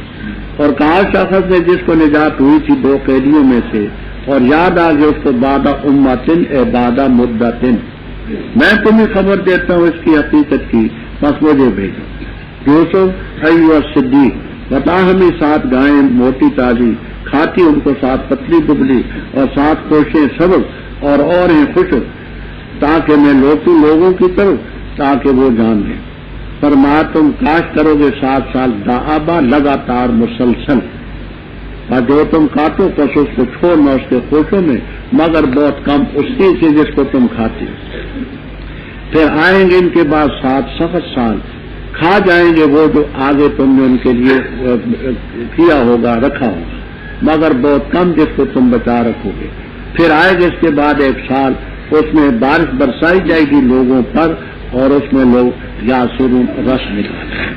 اور کہا شخص نے جس کو نجات ہوئی تھی 2 قیدیوں میں سے، اور یاد آ گیا اس کو بعد امتن اے بعد مدتن، میں تمہیں خبر دیتا ہوں اس کی حقیقت کی، بس مجھے بھیجو۔ یوسف ایوہ صدیق، بتا ہمیں 7 گائیں موٹی تازی، کھاتی ان کو 7 پتلی دبلی، اور 7 کوشیں سبز اور ہیں خشک، تاکہ میں لوٹوں لوگوں کی طرف، تاکہ وہ جان لیں۔ فرمایا تم کاشت کرو گے 7 سال دعابا، لگاتار مسلسل، اور جو تم کاٹو پس اس کو چھوڑنا اس کے خوشوں میں، مگر بہت کم اس چیز سے جس کو تم کھاتے ہو۔ پھر آئیں گے ان کے بعد 7 سخت سال، کھا جائیں گے وہ جو آگے تم نے ان کے لیے کیا ہوگا، رکھا ہوگا، مگر بہت کم جس کو تم بچا رکھو گے۔ پھر آئے گا اس کے بعد 1 سال، اس میں بارش برسائی جائے گی لوگوں پر، اور اس میں لوگ یاسرون رس نکالیں۔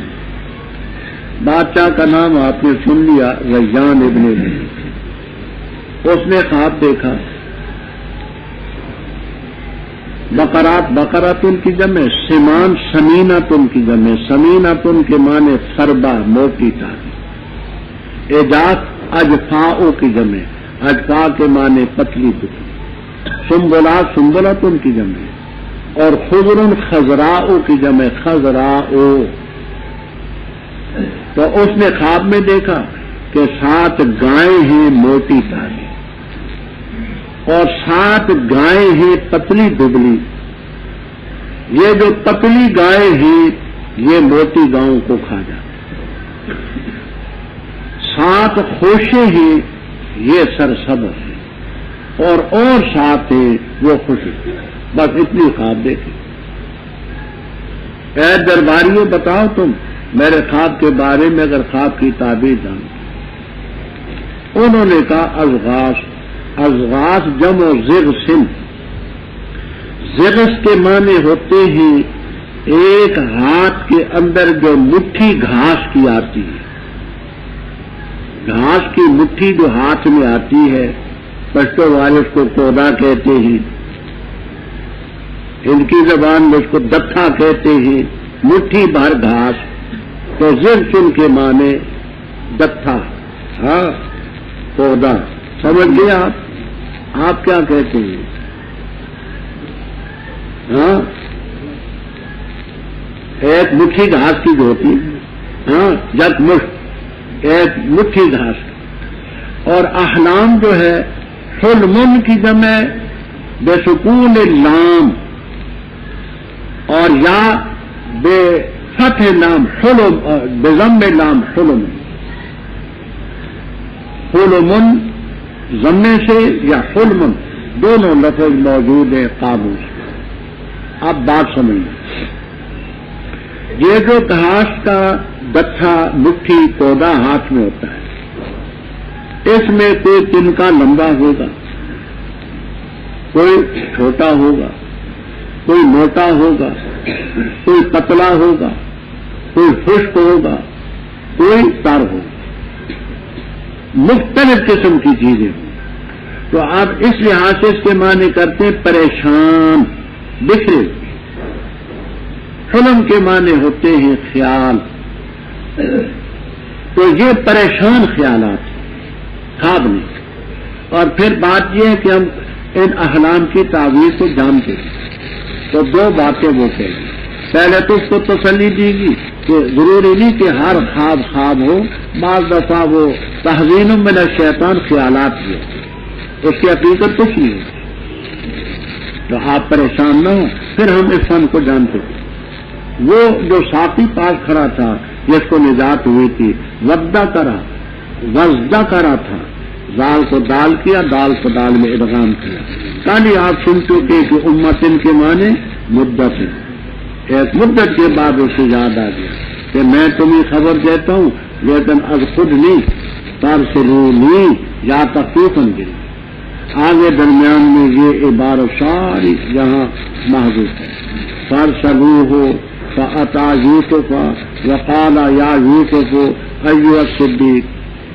بادشاہ کا نام آپ نے سن لیا، ریان ابن ابی۔ اس نے خواب دیکھا، بقراتن کی جمع، سمان سمیناتن کی جمع، سمیناتن کے معنی فربا، موٹی تاری، اجاف اجفاؤ کی جمع، اجفا کے معنی پتلی پتلی، سنبلات سنبلاتن کی جمع، اور خضر خضراء کی جمع، خضراء۔ تو اس نے خواب میں دیکھا کہ 7 گائیں ہیں موٹی تاری، اور 7 گائیں ہیں پتلی دبلی۔ یہ جو پتلی گائیں ہیں یہ موٹی گاؤں کو کھا جاتی، 7 خوشے ہیں یہ سرسبز ہیں، اور 7 ہیں وہ خوش ہیں۔ بس اتنی خواب دیکھی۔ اے درباریوں بتاؤ تم میرے خواب کے بارے میں اگر خواب کی تعبیر جانو۔ انہوں نے کہا ازغاث، ازغاث جمع زغسن، زغس کے معنی ہوتے ہیں ایک ہاتھ کے اندر جو مٹھی گھاس کی آتی ہے، گھاس کی مٹھی جو ہاتھ میں آتی ہے، پشتو والے اس کو کودا کہتے ہیں، ان کی زبان میں اس کو دتھا کہتے ہیں، مٹھی بھر گھاس۔ تو زغسن کے معنی دتھا، ہاں کودا، سمجھ گئے آپ کیا کہتے ہیں؟ ہاں ایک مٹھی گھاس کی جو ہوتی، ہاں جت مٹھ، ایک مٹھی گھاس۔ اور احلام جو ہے حلمن کی جمع بے سکون لام، اور یا بے فتح لام حلم، بے ضم لام حلم، حلمن ضمے سے یا حلمن دونوں لفظ موجود ہیں قاموس۔ اب بات سمجھیں، یہ جو گھاس کا دتھا مٹھی پودا ہاتھ میں ہوتا ہے، اس میں کوئی تنکا لمبا ہوگا، کوئی چھوٹا ہوگا، کوئی موٹا ہوگا، کوئی پتلا ہوگا، کوئی خشک ہوگا، کوئی تر ہوگا، مختلف قسم کی چیزیں ہوں۔ تو آپ اس لحاظ سے اس کے معنی کرتے ہیں پریشان، بکھرے۔ حلم کے معنی ہوتے ہیں خیال، تو یہ پریشان خیالات خواب نہیں۔ اور پھر بات یہ ہے کہ ہم ان احلام کی تعبیر کو جانتے ہیں، تو 2 باتیں وہ کہیں۔ پہلے تو اس کو تسلی دی گی کہ ضروری نہیں کہ ہر خواب ہو، بعض دفعہ وہ تحزین من الشیطان خیالات بھی ہو، اس کی حقیقت کچھ نہیں ہے۔ تو آپ پریشان نہ ہو۔ پھر ہم اس فن کو جانتے ہیں۔ وہ جو ساتھی پاس کھڑا تھا جس کو نجات ہوئی تھی، وزدہ کرا تھا، زال کو دال کیا، دال کو دال میں ادغام کیا۔ کالی آپ سن چکے کہ امتن کے معنی مدت ہے، ایک مدت کے بعد اسے یاد آ گیا کہ میں تمہیں خبر دیتا ہوں لیکن از خود نہیں، ترسلونی یا تخفیفاً گری۔ آگے درمیان میں یہ عبارت ساری یہاں محدود ہے۔ فارسلوہ فأتی یوسف وقال یا یوسف ایھا الصدیق،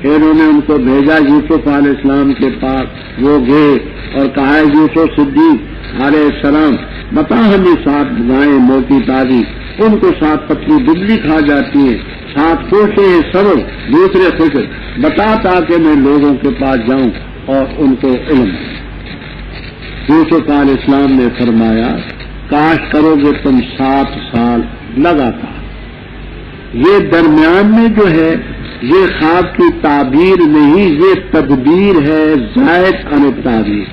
انہوں نے ان کو بھیجا یوسف علیہ السلام کے پاس، وہ گئے اور کہا یوسف صدیق علیہ السلام بتا ہمیں 7 گائیں موٹی تازی، ان کو 7 پتلی دبلی کھا جاتی ہیں، 7 کوشے ہیں سبز دوسرے خوش، بتا تاکہ میں لوگوں کے پاس جاؤں اور ان کو علم۔ یوسف علیہ السلام نے فرمایا کاش کرو گے تم 7 سال لگاتار۔ یہ درمیان میں جو ہے یہ خواب کی تعبیر نہیں، یہ تدبیر ہے زائد عن تعبیر۔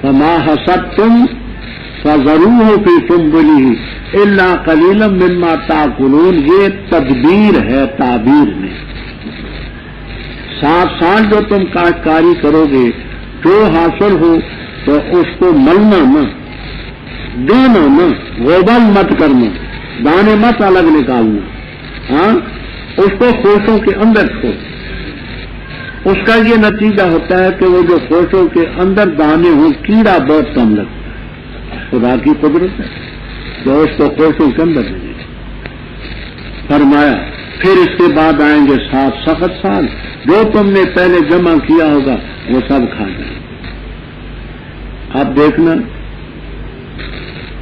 فما حسبتم فذروه فی سنبلہ الا قلیلا مما تاکلون، یہ تدبیر ہے تعبیر نہیں۔ 7 سال جو تم کاشتکاری کرو گے، جو حاصل ہو تو اس کو ملنا نہ، گانا نہ، غبل مت کرنا، دانے مت الگ نکالنا، ہاں اس کو خوشوں کے اندر چھوڑ۔ اس کا یہ نتیجہ ہوتا ہے کہ وہ جو خوشوں کے اندر دانے ہوں کیڑا بہت کم لگتا ہے، خدا کی قدرت ہے جو اس کو خوشوں کے اندر لگے۔ فرمایا پھر اس کے بعد آئیں گے 7 سخت سال، جو تم نے پہلے جمع کیا ہوگا وہ سب کھا جائیں۔ اب دیکھنا،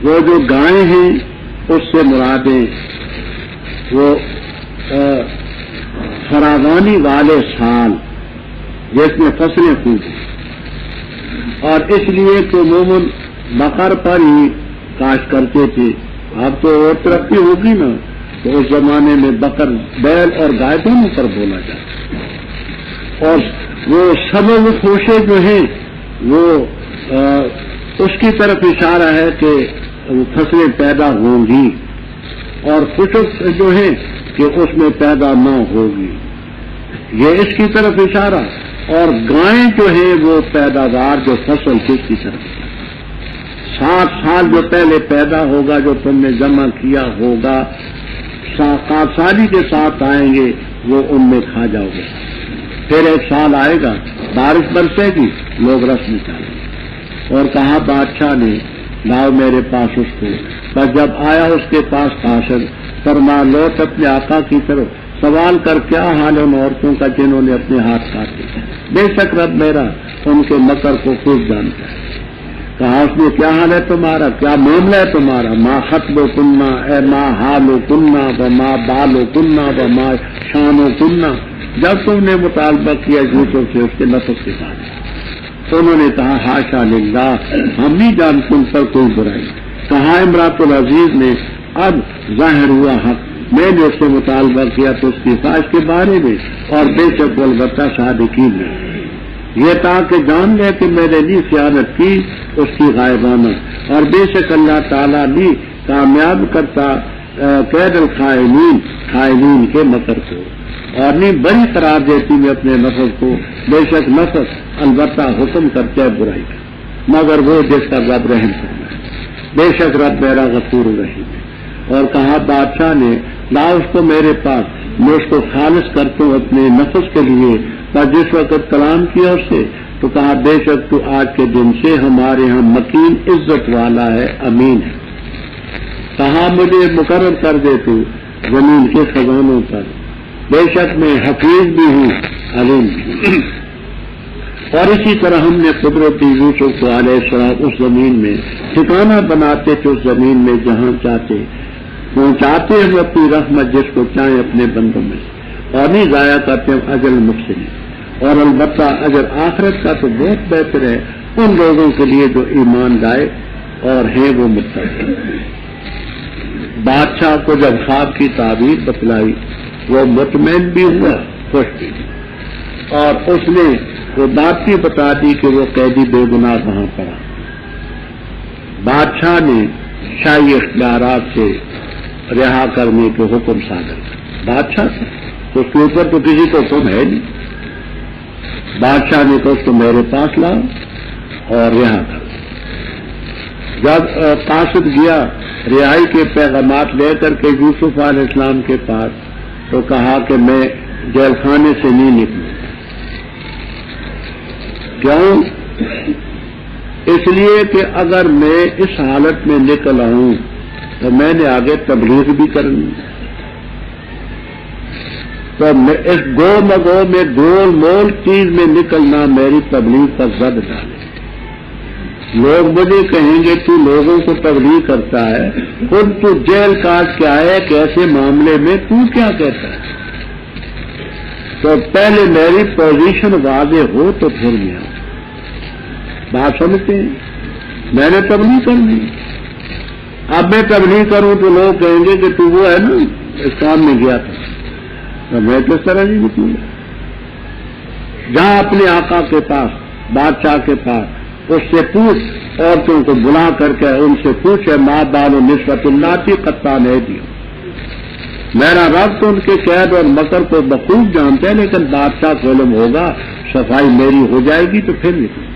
وہ جو گائیں ہیں اس سے مرادیں وہ فراوانی والے سال جس میں فصلیں خوب ہیں، اور اس لیے کہ عموماً بقر پر ہی کاشت کرتے تھے۔ اب تو اور ترقی ہوگی نا، تو اس زمانے میں بقر، بیل اور گائے دونوں پر بولا جاتا، اور وہ سبب خوشے جو ہیں وہ اس کی طرف اشارہ ہے کہ فصلیں پیدا ہوں گی، اور خشک جو ہے کہ اس میں پیدا نہ ہوگی، یہ اس کی طرف اشارہ، اور گائیں جو ہے وہ پیداوار جو فصل کی اس کی طرف 7 سال جو پہلے پیدا ہوگا جو تم نے جمع کیا ہوگا، سالی کے ساتھ آئیں گے وہ ان میں کھا جاؤ گے۔ پھر ایک سال آئے گا، بارش برسے گی، لوگ رس نکالیں گے۔ اور کہا بادشاہ نے لاؤ میرے پاس اس کو، پر جب آیا اس کے پاس قاصد، فرما لوٹ اپنے آقا کی طرف، سوال کر کیا حال ان عورتوں کا جنہوں نے اپنے ہاتھ کاٹے، بے شک رب میرا ان کے مکر کو خوب جانتا ہے۔ کہا اس نے کیا حال ہے تمہارا، کیا معاملہ ہے تمہارا؟ ما خطب و کننا، اے ما حال و کننا و ما بال و کننا و ما شان و کننا، جب تم نے مطالبہ کیا جوتوں سے اس کے نفس کے ساتھ، تو انہوں نے کہا حاشا للہ، ہم نہیں جانتے ان پر کوئی برائی۔ کہا امراۃ العزیز نے اب ظاہر ہوا حق، میں نے اس سے مطالبہ کیا تو اس کی خواہش کے بارے میں، اور بے شک البتہ صادقین نے یہ تاکہ جان لے کہ میں نے نہیں خیانت کی اس کی غائبانہ، اور بے شک اللہ تعالیٰ بھی کامیاب کرتا قید الخائنین، خائنین کے مکر کو، اور نہیں بری قرار دیتی میں اپنے نفس کو، بے شک نفس البتہ حکم کرتا ہے برائی کا، مگر وہ جس کا رب رحم کرنا ہے، بے شک رب میرا غفور رحیم ہے۔ اور کہا بادشاہ نے لا اس کو میرے پاس، میں اس کو خالص کرتا ہوں اپنے نفس کے لیے، پر جس وقت کلام کیا اس سے تو کہا بے شک تو آج کے دن سے ہمارے ہاں مکین عزت والا ہے، امین ہے۔ کہا مجھے مقرر کر دے تو زمین کے خزانوں پر، بے شک میں حفیظ بھی ہوں، علیم بھی۔ اور اسی طرح ہم نے قدرتی یوسف کو علیہ السلام اس زمین میں ٹھکانہ بناتے تھے، اس زمین میں جہاں چاہتے پہنچاتے ہم اپنی رحمت جس کو چاہیں اپنے بندوں میں، اور نہیں ضائع کرتے ہم اجر محسنین، اور البتہ اجر آخرت کا تو بہت بہتر ہے ان لوگوں کے لیے جو ایمان لائے اور ہیں وہ متقی۔ بادشاہ کو جب خواب کی تعبیر بتلائی وہ مطمئن بھی ہوا، خوش بھی، اور اس نے وہ بات بھی بتا دی کہ وہ قیدی بے گناہ وہاں پڑا۔ بادشاہ نے شاہی اختیارات سے رہا کرنے کے حکم صادر کر، بادشاہ سے اس کے اوپر تو کسی کو حکم ہے نہیں، بادشاہ نے کہا اس کو میرے پاس لاؤ اور رہا کر۔ جب قاصد گیا رہائی کے پیغامات لے کر کے یوسف علیہ السلام کے پاس، تو کہا کہ میں جیل خانے سے نہیں نکلوں، کیوں؟ اس لیے کہ اگر میں اس حالت میں نکل آؤں تو میں نے آگے تبلیغ بھی کرنی، تو میں اس گو مگو میں گول مول چیز میں نکلنا میری تبلیغ پر زد ڈالے، لوگ مجھے کہیں گے تو لوگوں کو تبلیغ کرتا ہے، خود تو جیل کاٹ کے آئے کہ ایسے معاملے میں تو کیا کہتا ہے؟ تو پہلے میری پوزیشن واضح ہو تو پھر میں آؤں۔ بات سمجھتے ہیں؟ میں نے تبلیغ کرنی، اب میں تبلیغ کروں تو لوگ کہیں گے کہ تو وہ ہے نا اس کام میں گیا تھا، تو میں کس طرح نہیں نکلوں گا؟ جہاں اپنے آقا کے پاس، بادشاہ کے پاس، اس سے پوچھ، عورتوں کو بلا کر کے ان سے پوچھے ماں بال و نسبت اللہ کی قطع نہیں دیا، میرا رب تو ان کے قید اور مکر کو بخوب جانتے ہیں، لیکن بادشاہ کو علم ہوگا، صفائی میری ہو جائے گی تو پھر نکلوں۔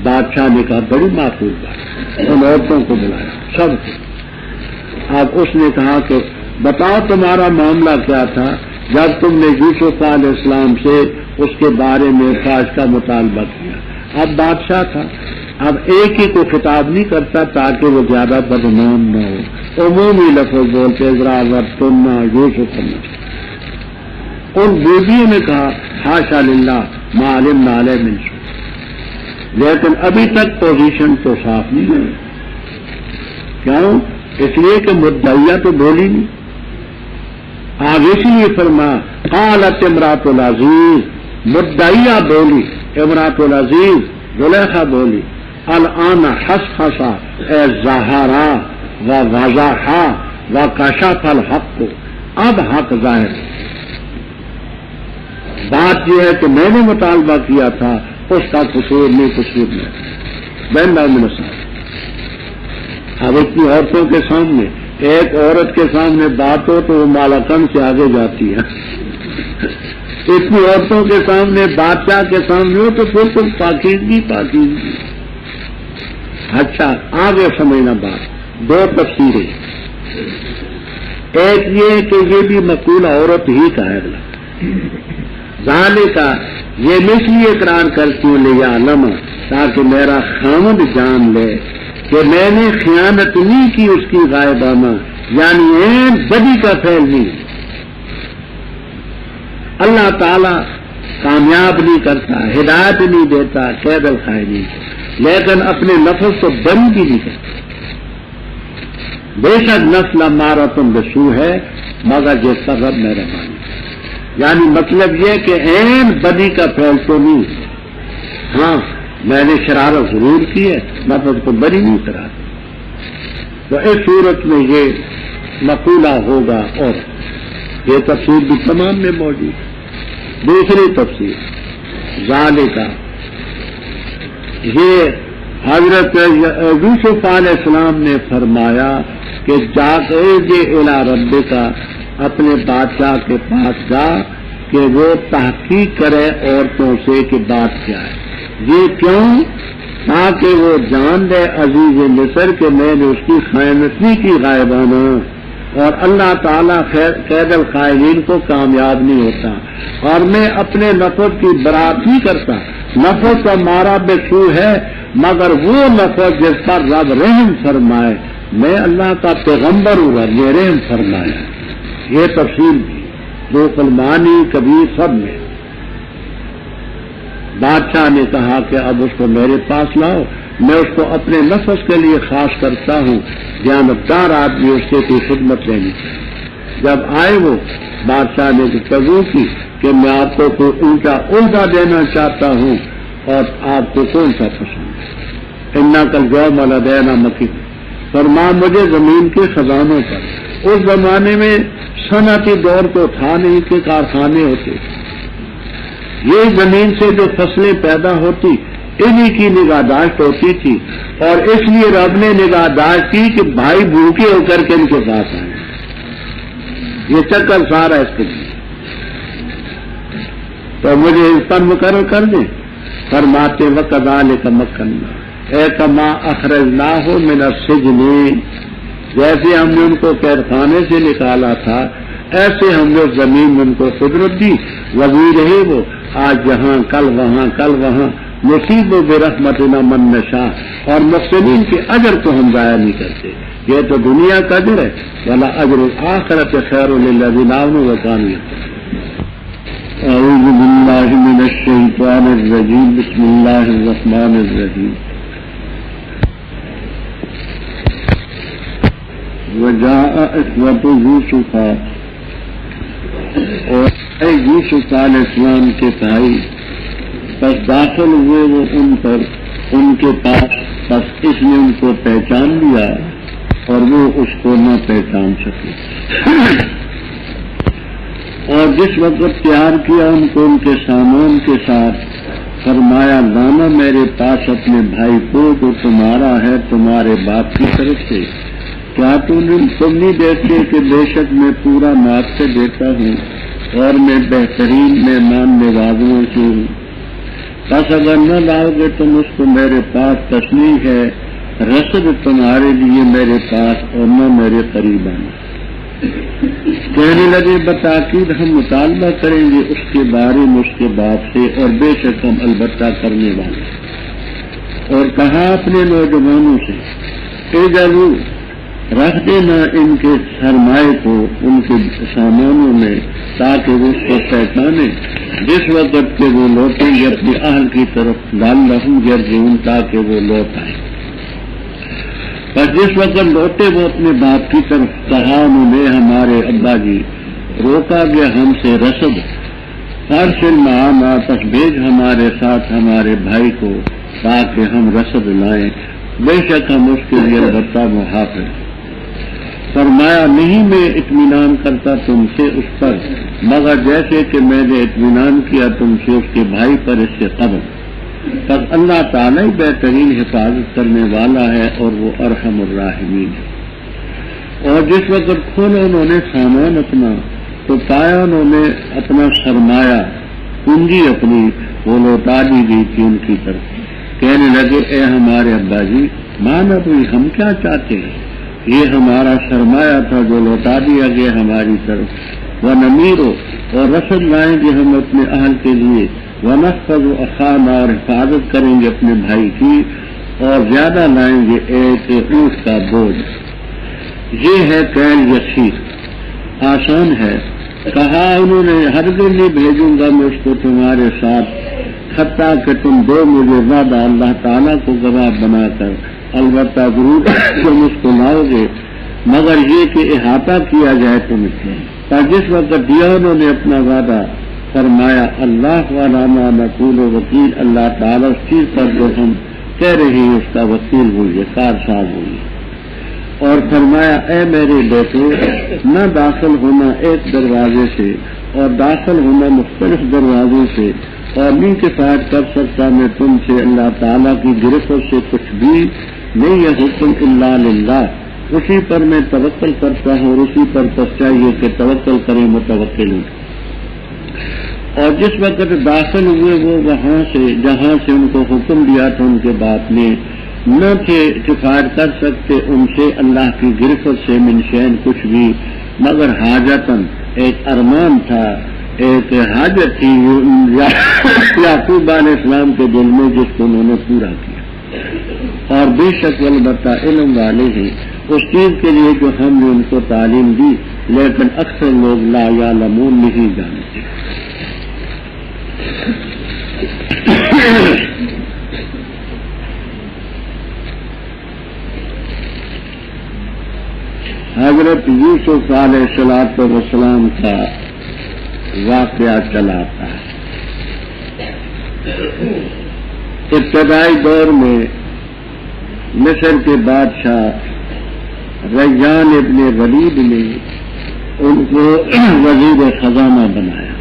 بادشاہ نے کہا بڑی معقول بات، ان عورتوں کو بلایا سب کو۔ اب اس نے کہا کہ بتاؤ تمہارا معاملہ کیا تھا جب تم نے یوسف علیہ السلام سے اس کے بارے میں خواہش کا مطالبہ کیا۔ اب بادشاہ تھا، اب ایک ہی کو خطاب نہیں کرتا تاکہ وہ زیادہ بدنام نہ ہو، عمومی لفظ بولتے ذرا تمنا یوسف، ان بیویوں نے کہا حاشا للہ ما علمنا علیہ من سوء، لیکن ابھی تک پوزیشن تو صاف نہیں ہے. کیوں؟ اس لیے کہ مدعیہ تو بولی نہیں. آگے اس لیے فرما قالت امرات العزیز، مدعیہ بولی، امرات العزیز زلیخا بولی الآن حسحسا اے ظاہرا و وضاحا و کشف الحق، اب حق ظاہر. بات یہ ہے کہ میں نے مطالبہ کیا تھا اس کا قصور نہیں، قصور نہیں بین المنصاب. اب اتنی عورتوں کے سامنے، ایک عورت کے سامنے بات ہو تو وہ مالاکن سے آگے جاتی ہے. اتنی عورتوں کے سامنے، بادشاہ کے سامنے ہو تو پھر تم پاکیزگی پاکیزگی. اچھا آگے سمجھنا بات. دو تفسیریں، ایک یہ کہ یہ بھی مقولہ عورت ہی کا ہے. اگلا ظالے کا یہ میں اس لیے اقرار کرتی ہوں لیعلم، تاکہ میرا خامد جان لے کہ میں نے خیانت نہیں کی اس کی غائبانہ، یعنی بدی کا فعل نہیں. اللہ تعالی کامیاب نہیں کرتا، ہدایت نہیں دیتا قید الخائنین، لیکن اپنے نفس کو بند بھی نہیں کرتا. بے شک نفس امارۃ بالسوء ہے مگر جس کا رب مہربان. یعنی مطلب یہ کہ عین بدی کا فعل تو نہیں. ہاں میں نے شرارت ضرور کی ہے، نفس کو بری نہیں کرا. تو اس صورت میں یہ مقولہ ہوگا. اور یہ تفسیر بھی تمام میں موجود ہے. دوسری تفسیر ذالکہ، یہ حضرت یوسف علیہ السلام نے فرمایا کہ جا کے الی ربک، اپنے بادشاہ کے پاس جا کہ وہ تحقیق کرے عورتوں سے کہ بات کیا ہے. یہ کیوں؟ تاکہ وہ جان لے عزیز مصر کہ میں نے اس کی خیانت نہیں کی غائبانہ، اور اللہ تعالیٰ قید الخائنین کو کامیاب نہیں ہوتا. اور میں اپنے نفس کی برات نہیں کرتا. نفس ہمارا بالسوء ہے مگر وہ نفس جس پر رب رحم فرمائے. میں اللہ کا پیغمبر ہوں، رب نے رحم فرمایا. یہ تفصیل بھی دو المعانی کبیر سب میں. بادشاہ نے کہا کہ اب اس کو میرے پاس لاؤ، میں اس کو اپنے نفس کے لیے خاص کرتا ہوں، دیانتدار آدمی اس سے کوئی خدمت لینی چاہیے. جب آئے وہ بادشاہ نے گفتگو کی کہ میں آپ کو کوئی اونچا عہدہ دینا چاہتا ہوں اور آپ کو کون سا پسند ہے. انا کل یوم لدینا مکین، فرما مجھے زمین کے خزانوں پر. اس زمانے میں صنعتی دور تو تھا نہیں کہ کارخانے ہوتے. یہ زمین سے جو فصلیں پیدا ہوتی انہی کی نگہداشت ہوتی تھی، اور اس لیے رب نے نگہداشت کی کہ بھائی بھوکے ہو کر کے ان کے پاس آئے. یہ چکر سارا اس کے لیے. تو مجھے اس پر مقرر کر دیں. فرماتے وَكَذَلِكَ مَكَّنَّا اے کما اخرجناہ من السجن، جیسے ہم نے ان کو قید خانے سے نکالا تھا ایسے ہم نے زمین میں ان کو قدرت دی. وزیر ہے وہ، آج یہاں کل وہاں کل وہااں. نصیب برحمتنا من نشاء، اور محسنین کے اجر کو ہم ضائع نہیں کرتے. یہ تو دنیا کا اجر ہے، ولا اجر الآخرۃ خیر للذین آمنوا وکانوا یتقون. اعوذ باللہ من الشیطان الرجیم، بسم اللہ الرحمن الرحیم. وجاء اخوة یوسف، اور یوسف علیہ السلام کے بھائی بس داخل ہوئے وہ ان پر، ان کے پاس. بس اس نے ان کو پہچان لیا اور وہ اس کو نہ پہچان سکے. اور جس وقت تیار کیا ان کو ان کے سامان کے ساتھ، فرمایا لانا میرے پاس اپنے بھائی کو جو تمہارا ہے تمہارے باپ کی طرف سے. کیا تم نہیں دیکھتے کہ بے شک میں پورا ناپ سے دیتا ہوں اور میں بہترین مہمان نوازوں سے ہوں. بس اگر نہ لاؤ گے تم اس کو میرے پاس، تشنیع ہے رسد تمہارے لیے میرے پاس اور نہ میرے قریب آنا. کہنے لگے بتاکید ہم مطالبہ کریں گے اس کے بارے میں اس کے باپ سے، اور بے شک ہم البتہ کرنے والے. اور کہا اپنے نوجوانوں سے اجعلوا رکھ دینا ان کے سرمائے کو ان کے سامانوں میں تاکہ وہ اس کو پہچانے جس وقت کے وہ لوٹیں گے اپنے اہل کی طرف لعلہم یرجعون تاکہ وہ لوٹ آئیں. پر جس وقت لوٹے وہ اپنے باپ کی طرف کہا انہوں نے ہمارے ابا جی روکا گیا ہم سے رسد فارسل معنا پس بھیج ہمارے ساتھ ہمارے بھائی کو تاکہ ہم رسد لائیں بے شک ہم اس کے لیے البتہ محافظ. فرمایا نہیں میں اطمینان کرتا تم سے اس پر مگر جیسے کہ میں نے اطمینان کیا تم سے اس کے بھائی پر اس سے قبل. تب اللہ تعالیٰ بہترین حفاظت کرنے والا ہے اور وہ ارحم الراحمین ہے. اور جس وقت کھولا انہوں نے سامان اپنا تو پایا انہوں نے اپنا سرمایہ پونجی اپنی وہ لوٹا دی گئی تھی ان کی طرف. کہنے لگے اے ہمارے ابا جی مانا کوئی ہم کیا چاہتے ہیں یہ ہمارا سرمایہ تھا جو لوٹا دیا گیا ہماری طرف. وہ نمیرو اور رسد لائیں گے ہم اپنے اہل کے لیے ونحفظ اخانا اور حفاظت کریں گے اپنے بھائی کی اور زیادہ لائیں گے ایک اونٹ کا بوجھ. یہ ہے کیل یسیر آسان ہے. کہا انہوں نے ہرگز نہیں بھیجوں گا میں اس کو تمہارے ساتھ حتیٰ کہ تم دو مجھے وعدہ اللہ تعالیٰ کو گواہ بنا کر البتہ ضرور تم اس کو لاؤ گے مگر یہ کہ احاطہ کیا جائے تم سے. پر جس وقت دیا انہوں نے اپنا وعدہ فرمایا اللہ والا ما نقول وکیل اللہ تعالیٰ اس چیز پر جو ہم کہہ رہے ہیں اس کا وکیل ہوئیے کارساز ہوئیے. اور فرمایا اے میرے بیٹے نہ داخل ہونا ایک دروازے سے اور داخل ہونا مختلف دروازوں سے اور نہیں کفایت کر سکتا میں تم سے اللہ تعالیٰ کی گرفت سے کچھ بھی نہیں ہے. حکم الا للہ اسی پر میں توکل کرتا ہوں اور اسی پر بس چاہیے کہ توکل کریں متوکل. اور جس وقت داخل ہوئے وہ وہاں سے جہاں سے ان کو حکم دیا تھا ان کے باپ نے نہ تھے کفایت کر سکتے ان سے اللہ کی گرفت سے من شین کچھ بھی مگر حاجتن ایک ارمان تھا ایک حاجت تھی یعقوب علیہ السلام کے دل میں جس کو انہوں نے پورا کیا. اور بے شک البتہ علم والے ہیں اس چیز کے لیے جو ہم نے ان کو تعلیم دی لیکن اکثر لوگ لا یعلمون نہیں جانتے. حضرت یوسف علیہ الصلوۃ والسلام کا واقعہ چلاتا ہے. ابتدائی دور میں مصر کے بادشاہ ریان ابن ولید نے ان کو وزیر خزانہ بنایا.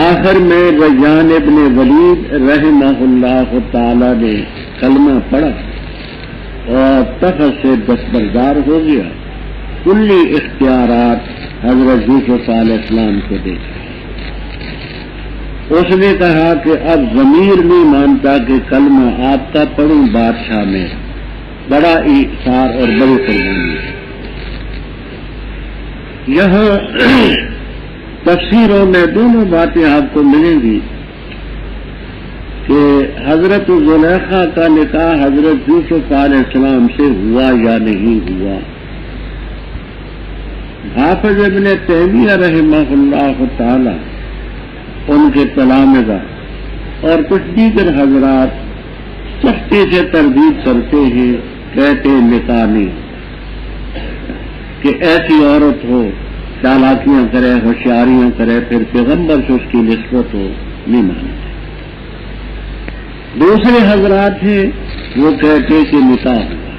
آخر میں ریان ابن ولید رحمہ اللہ تعالی نے کلمہ پڑھا اور تخت سے دستبردار ہو گیا. کلی اختیارات حضرت یوسف علیہ السلام کو دے دی. اس نے کہا کہ اب ضمیر نہیں مانتا کہ کلمہ آپ کا پڑھوں بادشاہ میں بڑا ایثار اور بڑی قربانی ہے. یہاں تفسیروں میں دونوں باتیں آپ کو ملیں گی کہ حضرت زلیخا کا نکاح حضرت یوسف علیہ السلام سے ہوا یا نہیں ہوا. حافظ ابن تیمیہ رحمہ اللہ تعالی ان کے تلامذہ اور کچھ دیگر حضرات سختی سے تردید کرتے ہیں کہتے ہیں نکاح نہیں کہ ایسی عورت ہو چالاکیاں کرے ہوشیاریاں کرے پھر پیغمبر سے اس کی نسبت ہو نہیں مانتے. دوسرے حضرات ہیں وہ کہتے کہ نکاح ہوا.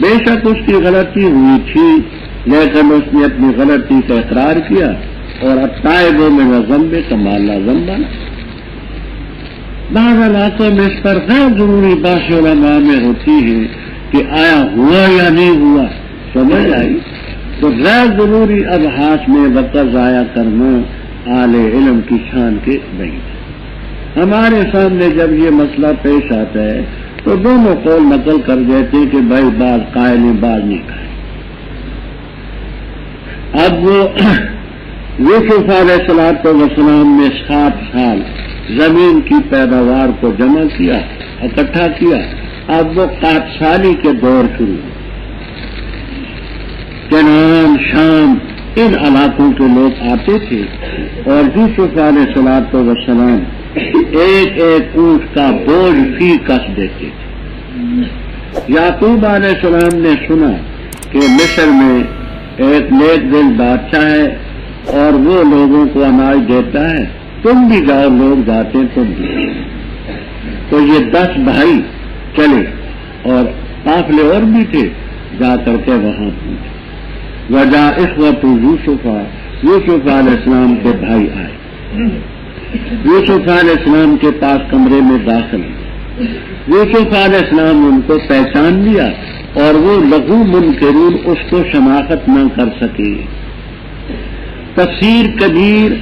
بے شک اس کی غلطی ہوئی تھی لیکن اس نے اپنی غلطی کا اقرار کیا اور اب تائبوں میں ذنب کمال لازم بنا. بعض علاقوں میں اس پر غیر ضروری بحث علماء میں ہوتی ہے کہ آیا ہوا یا نہیں ہوا سمجھ آئی تو غیر ضروری ابحاث میں وقت ضائع کرنا اہل علم کی شان کے نہیں. ہمارے سامنے جب یہ مسئلہ پیش آتا ہے تو دونوں قول نقل کر دیتے کہ بھائی بعض قائل بعض نہیں قائل. اب وہ یوسف علیہ الصلوۃ والسلام نے 7 سال زمین کی پیداوار کو جمع کیا اکٹھا کیا اب وہ قادسالی کے دور شروع ہوئے. کنعان، شام، ان علاقوں کے لوگ آتے تھے اور یوسف علیہ السلام ایک ایک اونٹ کا بوجھ فی کس دیتے تھے. یعقوب علیہ السلام نے سنا کہ مصر میں ایک نیک دل بادشاہ ہے اور وہ لوگوں کو اناج دیتا ہے، تم بھی جاؤ. لوگ جاتے تم بھی. تو یہ 10 بھائی چلے اور قافلے اور بھی تھے، جا کر کے وہاں پہنچے. وجہ اخوت یوسف علیہ السلام کے بھائی آئے. یوسف علیہ السلام کے پاس کمرے میں داخل ہوئے. یوسف علیہ السلام ان کو پہچان لیا اور وہ لغو منکرون اس کو شناخت نہ کر سکے. تفسیر کبیر،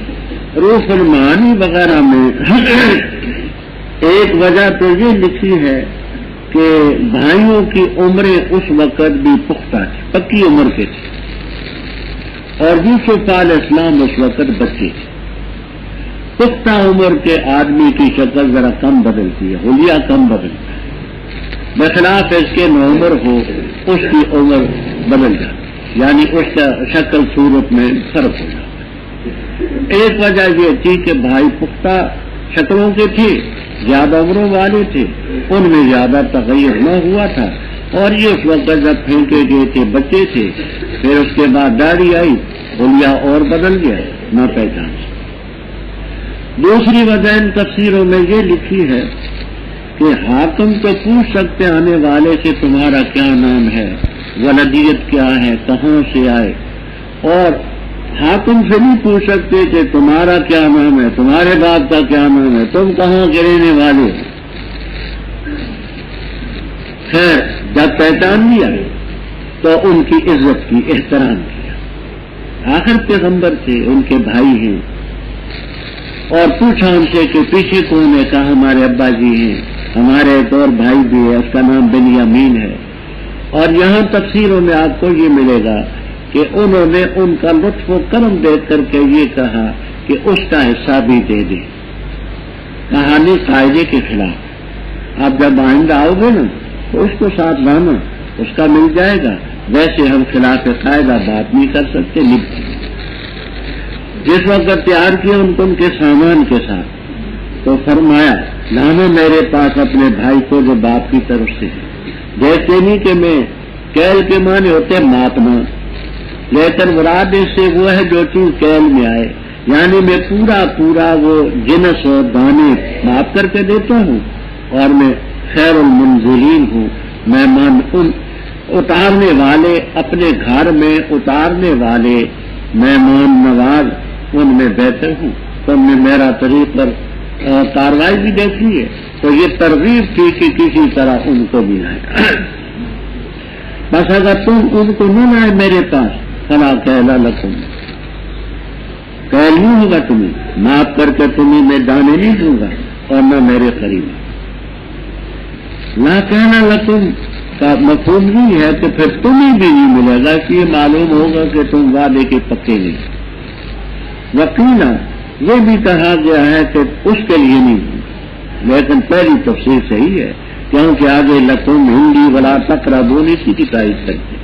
روح المعانی وغیرہ میں ایک وجہ تو یہ لکھی ہے کہ بھائیوں کی عمریں اس وقت بھی پختہ تھی، پکی عمر کے تھے، اور یوسف علیہ السلام اس وقت بچے تھے. پختہ عمر کے آدمی کی شکل ذرا کم بدلتی ہے، حلیہ کم بدلتا ہے، بخلاف اس کے نوعمر ہو اس کی عمر بدل جاتی، یعنی اس کا شکل صورت میں فرق ہو جاتا ہے. ایک وجہ یہ تھی کہ بھائی پختہ شکلوں کے تھے، زیادہ عمروں والے تھے، ان میں زیادہ تغیر نہ ہوا تھا، اور یہ اس وقت جب پھینکے گئے تھے بچے تھے. پھر اس کے بعد داڑھی آئی، حلیہ اور بدل گیا، نہ پہچان. دوسری وجہ ان تفسیروں میں یہ لکھی ہے کہ حاکم تو پوچھ سکتے آنے والے سے تمہارا کیا نام ہے، ولدیت کیا ہے، کہاں سے آئے، اور حاکم سے نہیں پوچھ سکتے کہ تمہارا کیا نام ہے، تمہارے باپ کا کیا نام ہے، تم کہاں کے رہنے والے ہو. خیر جب پہچان لیا تو ان کی عزت کی، احترام کیا. آخر پیغمبر تھے، ان کے بھائی ہیں، اور پوچھا ان سے کہ پیچھے کون ہے، کہا ہمارے ابا جی ہیں، ہمارے ایک اور بھائی بھی ہے، اس کا نام بنیامین ہے. اور یہاں تفسیروں میں آپ کو یہ ملے گا کہ انہوں نے ان کا لطف و کرم دیکھ کر کے یہ کہا کہ اس کا حصہ بھی دے دیں. کہانی قاعدے کے خلاف. آپ جب آئندہ آؤ گے نا تو اس کو ساتھ لانا، اس کا مل جائے گا. ویسے ہم خلاف قاعدہ بات نہیں کر سکتے. جس وقت تیار کیا ان کے سامان کے ساتھ تو فرمایا لانا میرے پاس اپنے بھائی کو جو باپ کی طرف سے ہے. جیسے نہیں کہ میں کیل کے معنی ہوتے ماپنا، لیکن مراد اس سے وہ ہے جو چیز کیل میں آئے، یعنی میں پورا وہ جنس اور دانے ماپ کر کے دیتا ہوں، اور میں خیر المنزلین ہوں. میں ان اتارنے والے، اپنے گھر میں اتارنے والے مہمان نواز ان میں بہتر ہوں. تم نے میرا طریق پر کاروائی بھی دیکھی ہے، تو یہ ترغیب تھی کہ کسی طرح ان کو بھی لائے. بس اگر تم ان کو نہ لائے میرے پاس، فلا کہلا لکم، کہل نہیں ہوگا تمہیں، معاف کر کے تمہیں میں دانے نہیں دوں گا اور نہ میرے قریب. لا کہنا لکم کا مفہوم نہیں ہے کہ پھر تمہیں بھی نہیں ملے گا، کہ یہ معلوم ہوگا کہ تم وعدے کے پکے نہیں. وکیلا یہ بھی کہا گیا ہے کہ اس کے لیے نہیں، لیکن پہلی تفسیر صحیح ہے، کیونکہ آگے لکم ہندی ولا تقربون اسی کی تائید کرتے.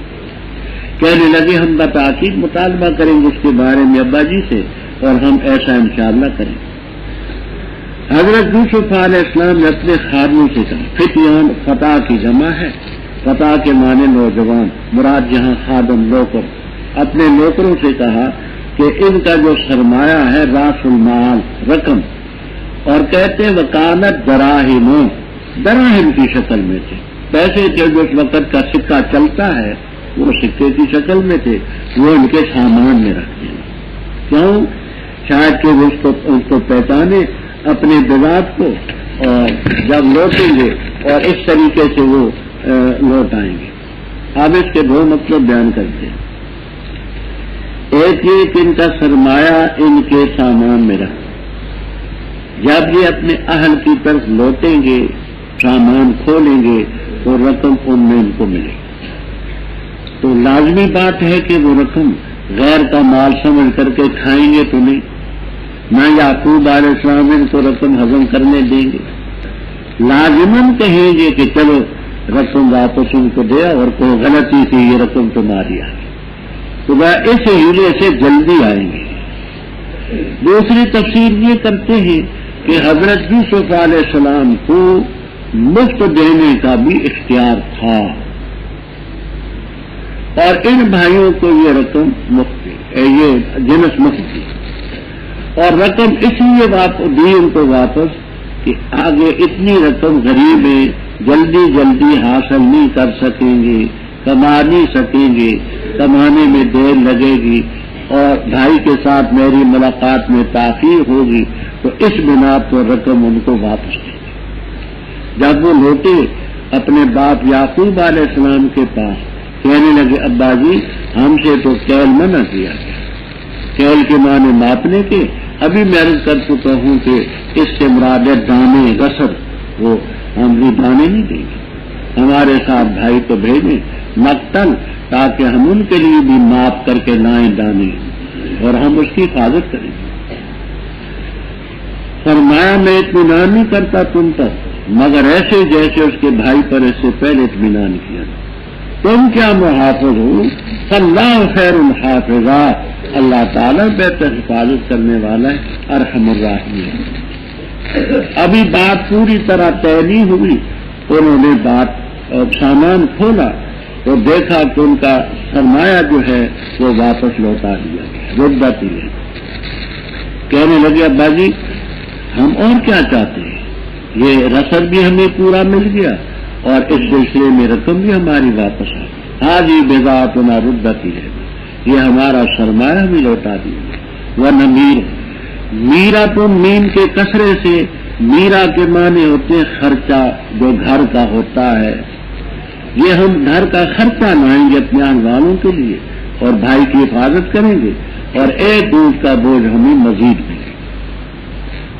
کہنے لگے ہم بتاکید مطالبہ کریں گے اس کے بارے میں ابا جی سے، اور ہم ایسا انشاءاللہ کریں. حضرت یوسف علیہ السلام نے اپنے خادموں سے کہا، فتیان فتح کی جمع ہے، فتح کے معنی نوجوان، مراد یہاں خادم نوکر. اپنے نوکروں سے کہا کہ ان کا جو سرمایہ ہے راس المال رقم، اور کہتے ہیں وکانت دراہم کی شکل میں تھے، پیسے کے جو اس وقت کا سکہ چلتا ہے وہ سکے کی شکل میں تھے، وہ ان کے سامان میں رکھتے ہیں. کیوں؟ شاید کہ وہ اس کو پہچانے اپنے بذات کو، اور جب لوٹیں گے اور اس طریقے سے وہ لوٹ آئیں گے. اب اس کے دو مطلب بیان کرتے ہیں. ایک یہ کہ ان کا سرمایہ ان کے سامان میں رکھ، جب یہ اپنے اہل کی طرف لوٹیں گے، سامان کھولیں گے تو رقم ان میں ان کو ملے. تو لازمی بات ہے کہ وہ رقم غیر کا مال سمجھ کر کے کھائیں گے تو نہیں، نہ یعقوب علیہ السلام ان کو رقم ہضم کرنے دیں گے. لازماً کہیں گے کہ چلو رقم واپس ان کو دیا اور کوئی غلطی تھی یہ رقم تمہاری آ تو وہ اس ہیلے سے جلدی آئیں گے. دوسری تفسیر یہ کرتے ہیں کہ حضرت یوسف علیہ السلام کو مفت دینے کا بھی اختیار تھا اور ان بھائیوں کو یہ رقم مفت یہ جنس مفت دی اور رقم اس لیے دی ان کو واپس کہ آگے اتنی رقم غریب ہیں جلدی جلدی حاصل نہیں کر سکیں گے کما نہیں سکیں گے کمانے میں دیر لگے گی اور بھائی کے ساتھ میری ملاقات میں تاخیر ہوگی تو اس بنا پر رقم ان کو واپس دے دی. جب وہ لوٹے اپنے باپ یعقوب علیہ السلام کے پاس کہنے لگے ابا جی ہم سے تو کیل منع کیا گیا کیل کے معنی ماپنے کے ابھی میں عرض کر چکا ہوں کہ اس سے مراد ہے دانے غصب وہ ہم بھی دانے نہیں دیں گے ہمارے ساتھ بھائی کو بھیجیں مقتل تاکہ ہم ان کے لیے بھی ماپ کر کے لائیں دانے اور ہم اس کی حفاظت کریں گے. فرمایا میں اطمینان نہیں کرتا تم پر مگر ایسے جیسے اس کے بھائی پر اس سے پہلے اطمینان کیا تم کیا محافظ ہو اللہ خیر الحافظہ اللہ تعالیٰ بہتر حفاظت کرنے والا ہے ارحم الراحمین. ابھی بات پوری طرح طے نہیں ہوئی انہوں نے بات سامان کھولا تو دیکھا کہ ان کا سرمایہ جو ہے وہ واپس لوٹا دیا گیا رتبت ہی ہے. کہنے لگے ابا جی ہم اور کیا چاہتے ہیں یہ رسد بھی ہمیں پورا مل گیا اور اس سلسلے میں رقم بھی ہماری واپس آ گئی حاجی بذات نہ رتبت ہی ہے یہ ہمارا سرمایہ بھی لوٹا دیا. وہ نمیر میرا تو میم کے کثرے سے میرا کے معنی ہوتے ہیں خرچہ جو گھر کا ہوتا ہے یہ ہم گھر کا خرچہ لائیں گے اپنے آن والوں کے لیے اور بھائی کی حفاظت کریں گے اور ایک اونٹ کا بوجھ ہمیں مزید ملے.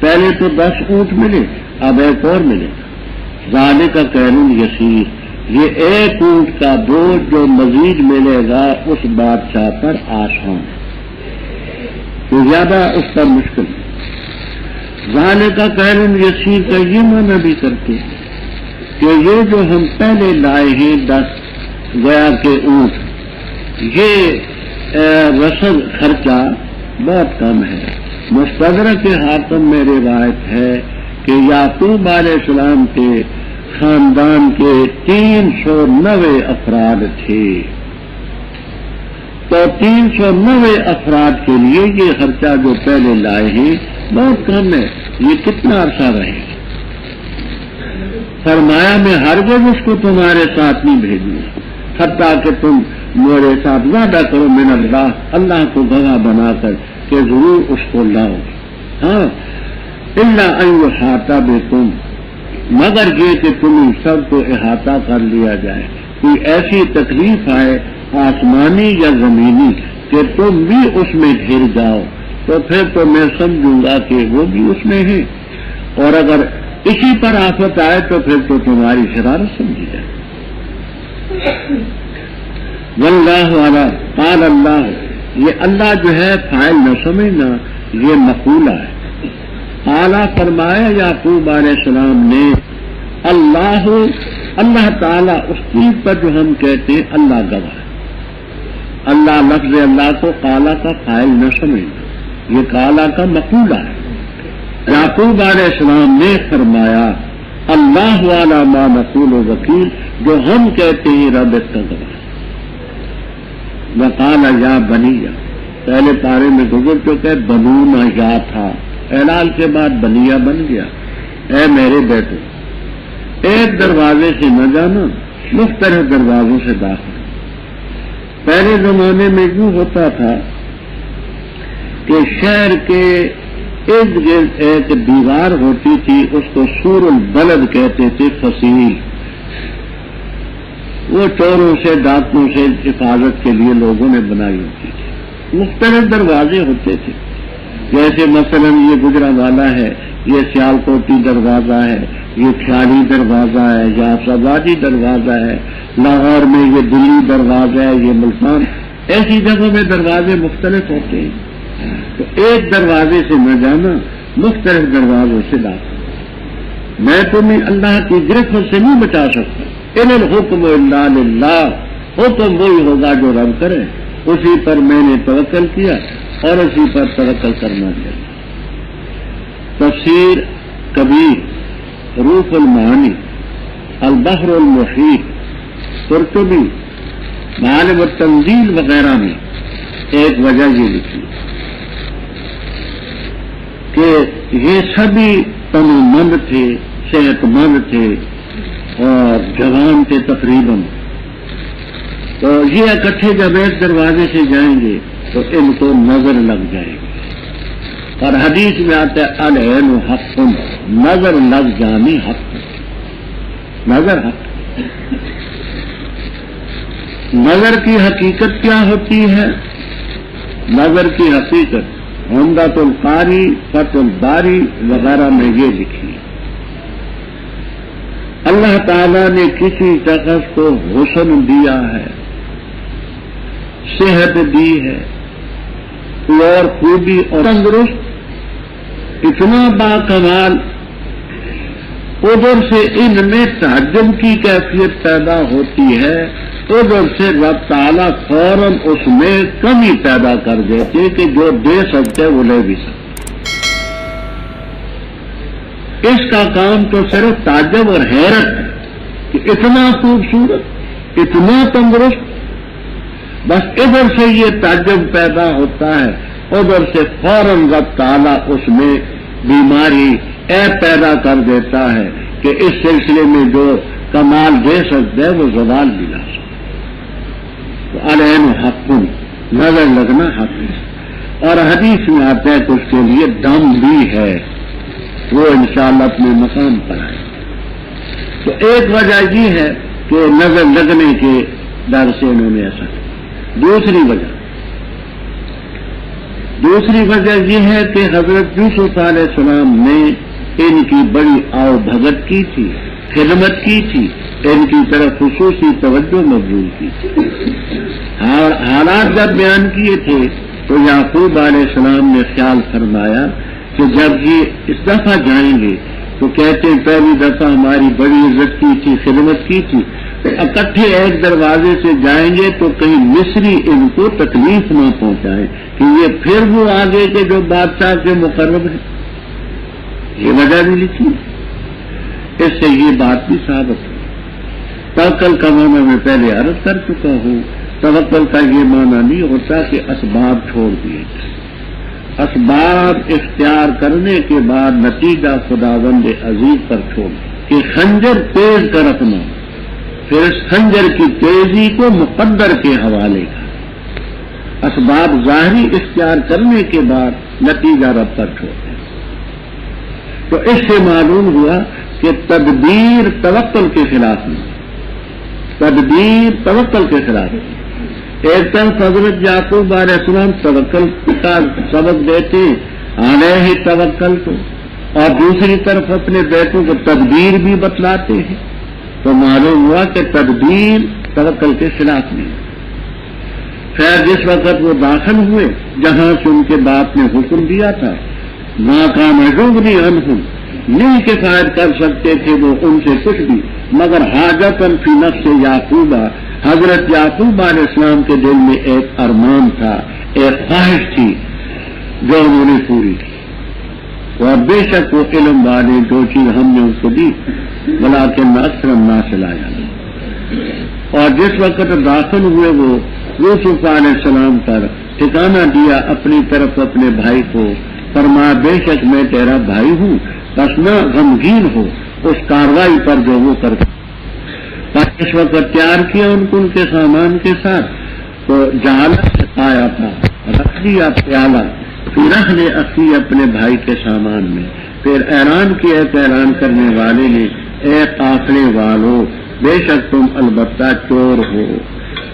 پہلے تو 10 اونٹ ملے اب ایک اور ملے زانے کا قیرون یسیر یہ ایک اونٹ کا بوجھ جو مزید ملے گا اس بادشاہ پر آسان تو زیادہ اس پر مشکل. زانے کا قیرون یسیر کا یہ معنی بھی کرتے ہیں کہ یہ جو ہم پہلے لائے ہیں 10 گیا کے اونٹ یہ رسد خرچہ بہت کم ہے. مستدرک حاکم میں روایت ہے کہ یعقوب علیہ السلام کے خاندان کے 390 افراد تھے تو 390 افراد کے لیے یہ خرچہ جو پہلے لائے ہیں بہت کم ہے. یہ کتنا عرصہ رہے فرمایا میں ہرگز اس کو تمہارے ساتھ نہیں بھیجوں حتیٰ کہ تم میرے ساتھ وعدہ کرو من اللہ کو گواہ بنا کر کہ ضرور اس کو لاؤ. ہاں اللہ ان احاطہ بکم مگر یہ کہ تم سب کو احاطہ کر لیا جائے کوئی ایسی تکلیف آئے آسمانی یا زمینی کہ تم بھی اس میں گھر جاؤ تو پھر تو میں سمجھوں گا کہ وہ بھی اس میں ہے اور اگر اسی پر آفت آئے تو پھر تو تمہاری شرارت سمجھی جائے. واللہ علی قال اللہ یہ اللہ جو ہے فاعل نہ سمجھنا یہ مقولہ ہے. اعلیٰ فرمایا یعقوب علیہ السلام نے اللہ تعالیٰ اس چیز پر جو ہم کہتے ہیں اللہ گواہ اللہ لفظ اللہ کو قالا کا فاعل نہ سمجھنا یہ قالا کا مقولہ ہے. یعقوب علیہ السلام نے فرمایا اللہ والا ما نقول وکیل جو ہم کہتے ہیں رب اس کا گواہ. وقال یا بنیا پہلے پارے میں گزر چکے بنونا یا تھا اعلان کے بعد بنیا بن گیا. اے میرے بیٹے ایک دروازے سے نہ جانا مختلف دروازوں سے داخل. پہلے زمانے میں یوں ہوتا تھا کہ شہر کے ارد گرد ایک دیوار ہوتی تھی اس کو سور البلد کہتے تھے فصیل. وہ چوروں سے ڈاکوں سے حفاظت کے لیے لوگوں نے بنائی ہوتی تھی. مختلف دروازے ہوتے تھے جیسے مثلا یہ گجرا والا ہے یہ سیالکوٹی دروازہ ہے یہ خیالی دروازہ ہے یا سوادی دروازہ ہے لاہور میں یہ دلی دروازہ ہے یہ ملتان ایسی جگہوں میں دروازے مختلف ہوتے ہیں. تو ایک دروازے سے نہ جانا مختلف دروازوں سے داخل. میں تمہیں اللہ کی گرفت سے نہیں بچا سکتا ان الحکم الا للہ، حکم وہی ہوگا جو رب کرے، اسی پر میں نے توکل کیا اور اسی پر توکل کرنا چاہیے۔ تفسیر کبیر، روح المعانی، البحر المحیط، قرطبی، معالم التنزیل وغیرہ میں ایک وجہ یہ لکھی کہ یہ سبھی تنومند تھے، صحت مند تھے اور جوان تھے تقریباً، تو یہ اکٹھے جب ایک دروازے سے جائیں گے تو ان کو نظر لگ جائے گی، اور حدیث میں آتا ہے العین حق، نظر لگ جانی حق، نظر حق۔ نظر کی حقیقت کیا ہوتی ہے؟ نظر کی حقیقت عمدۃ القاری، فتح الباری وغیرہ میں یہ لکھی، اللہ تعالیٰ نے کسی شخص کو حسن دیا ہے، صحت دی ہے اور خوبی اور تندرست، اتنا باکمال، ادھر سے ان میں تعجب کی کیفیت پیدا ہوتی ہے، ادھر سے رب تعالیٰ فوراً اس میں کمی پیدا کر دیتے کہ جو دے سکتے وہ لے بھی سکتے۔ اس کا کام تو صرف تعجب اور حیرت ہے کہ اتنا خوبصورت، اتنا تندرست، بس ادھر سے یہ تعجب پیدا ہوتا ہے، ادھر سے فوراً رب تعالیٰ اس میں بیماری پیدا کر دیتا ہے کہ اس سلسلے میں جو کمال دے سکتے ہیں وہ زوال بھی لا سکتے۔ تو العین حق، نظر لگنا حق ہے، اور حدیث میں آتا ہے کہ اس کے لیے دم بھی ہے، وہ انشاءاللہ اپنے مقام پر آئے۔ تو ایک وجہ یہ ہے کہ نظر لگنے کے ڈر سے انہوں نے ایسا کیا۔ دوسری وجہ یہ ہے کہ حضرت یوسف علیہ السلام نے ان کی بڑی آؤ بھگت کی تھی، خدمت کی تھی، ان کی طرف خصوصی توجہ مبذول کی تھی۔ حالات جب بیان کیے تھے تو یعقوب علیہ السلام نے خیال فرمایا کہ جب یہ اس دفعہ جائیں گے تو کہتے ہیں پہلی دفعہ ہماری بڑی عزت کی تھی، خدمت کی تھی، تو اکٹھے ایک دروازے سے جائیں گے تو کہیں مصری ان کو تکلیف نہ پہنچائے کہ یہ پھر وہ آگے کے جو بادشاہ کے مقرب ہیں، یہ وجہ بھی لکھی۔ اس سے یہ بات بھی ثابت ہے۔ توکل کا معنی میں پہلے عرض کر چکا ہوں، توکل کا یہ معنی نہیں ہوتا کہ اسباب چھوڑ دیے جائیں، اسباب اختیار کرنے کے بعد نتیجہ خداوند عزیز پر چھوڑ کہ خنجر تیز کر رکھنا، پھر اس خنجر کی تیزی کو مقدر کے حوالے کا، اسباب ظاہری اختیار کرنے کے بعد نتیجہ رب پر چھوڑ دیں۔ تو اس سے معلوم ہوا کہ تدبیر توکل کے خلاف نہیں، تدبیر توکل کے خلاف نہیں۔ ایک طرف حضرت یعقوب علیہ السلام توکل کا سبق دیتے علیہ توکل کو، اور دوسری طرف اپنے بیٹوں کو تدبیر بھی بتلاتے ہیں، تو معلوم ہوا کہ تدبیر توکل کے خلاف نہیں۔ خیر جس وقت وہ داخل ہوئے جہاں سے ان کے باپ نے حکم دیا تھا، ناکام نہیں انہم، نہیں کفایت کر سکتے تھے وہ ان سے کچھ بھی، مگر حاجتاً فی نفس یعقوب، حضرت یعقوب علیہ السلام کے دل میں ایک ارمان تھا، ایک خواہش تھی جو انہوں نے پوری کی، اور بے شک وہ علم والے جو چیز ہم نے ان کو دی بلاکن اکثر الناس لا یعلمون۔ اور جس وقت داخل ہوئے وہ یوسف علیہ السلام پر ٹھکانہ دیا اپنی طرف اپنے بھائی کو، فرمایا بے شک میں تیرا بھائی ہوں، بس نہ غمگین ہو اس کاروائی پر جو وہ کرتا۔ اس وقت تیار کیا ان کو ان کے سامان کے ساتھ، تو جہالت سے آیا تھا، رکھ دیا پیالہ، پھر رکھ لے اخی اپنے بھائی کے سامان میں، پھر اعلان کیا اعلان کرنے والے نے، اے قافلے والو بے شک تم البتہ چور ہو۔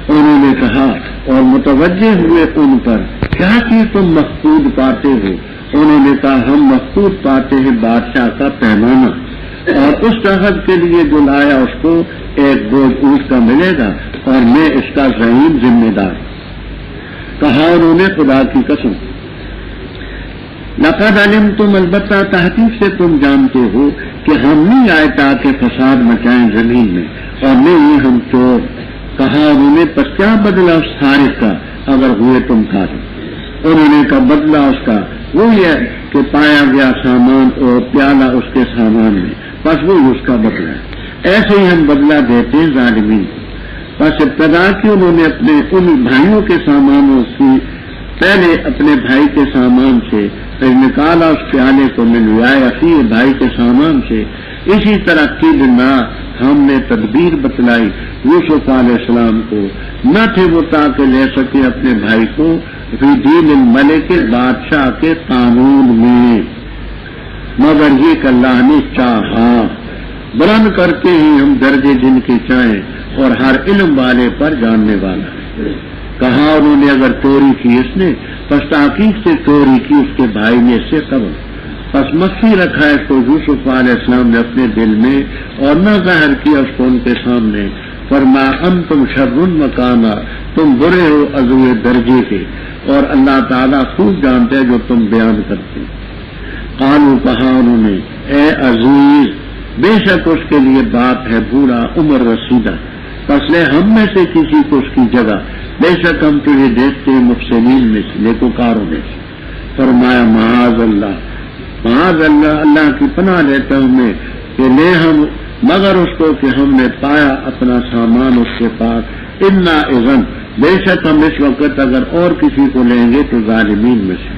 انہوں نے کہا اور متوجہ ہوئے ان پر، کیا چیز تم مقصود پاتے ہو؟ انہوں نے کہا ہم مقصود پاتے ہیں بادشاہ کا پیمانہ، اور اس شخص کے لیے جو لایا اس کو ایک بوجھ اونٹ کا ملے گا، اور میں اس کا ضعیم ذمہ دار۔ کہا انہوں نے خدا کی قسم، لقد علمتم، البتہ تحقیق سے تم جانتے ہو کہ ہم نہیں آئے تاکہ فساد مچائیں زمین میں، اور نہیں ہم چور. کہا انہوں نے پس کیا بدلا اس سارق کا اگر ہوئے تم کافر. انہوں نے کہا بدلا اس کا وہی ہے کہ پایا گیا سامان اور پیالہ اس کے سامان میں، بس وہی اس کا بدلہ ہے. ایسے ہی ہم بدلہ دیتے ہیں ظالمین کو. بس ابتدا کی انہوں نے اپنے ان بھائیوں کے سامانوں سے پہلے اپنے بھائی کے سامان سے پھر نکالا اس پیالے کو من رعایا فیہ بھائی کے سامان سے. اسی طرح کی بنا ہم نے تدبیر بتلائی یوسف علیہ السلام کو، نہ تھے وہ تاکہ لے سکے اپنے بھائی کو فی دین الملک بادشاہ کے قانون میں، مگر یہ کہ اللہ نے چاہا. بلند کرتے ہی ہم درجے جن کے چاہیں اور ہر علم والے پر جاننے والا ہے. کہا انہوں نے اگر چوری کی اس نے پس تحقیق سے چوری کی اس کے بھائی نے اس سے قبل، پس مخفی رکھا اس کو یوسف علیہ السلام نے اپنے دل میں اور نہ ظاہر کیا اس کو ان کے سامنے. فرما انتم شر مکانا، تم برے ہو عزو درجے کے اور اللہ تعالیٰ خوب جانتے ہیں جو تم بیان کرتے. قالوا کہا انہوں نے اے عزیز بے شک اس کے لیے بات ہے بوڑھا عمر رسیدہ، پس لے ہم میں سے کسی کو اس کی جگہ، بے شک ہم تجھے دیکھتے ہیں محسنین میں سے، نیکوکاروں میں سے. فرمایا معاذ اللہ، معاذ اللہ، اللہ کی پناہ لیتا ہوں میں کہ لے ہم مگر اس کو کہ ہم نے پایا اپنا سامان اس کے پاس. انا اذن، بے شک ہم اس وقت اگر اور کسی کو لیں گے تو ظالمین میں سے.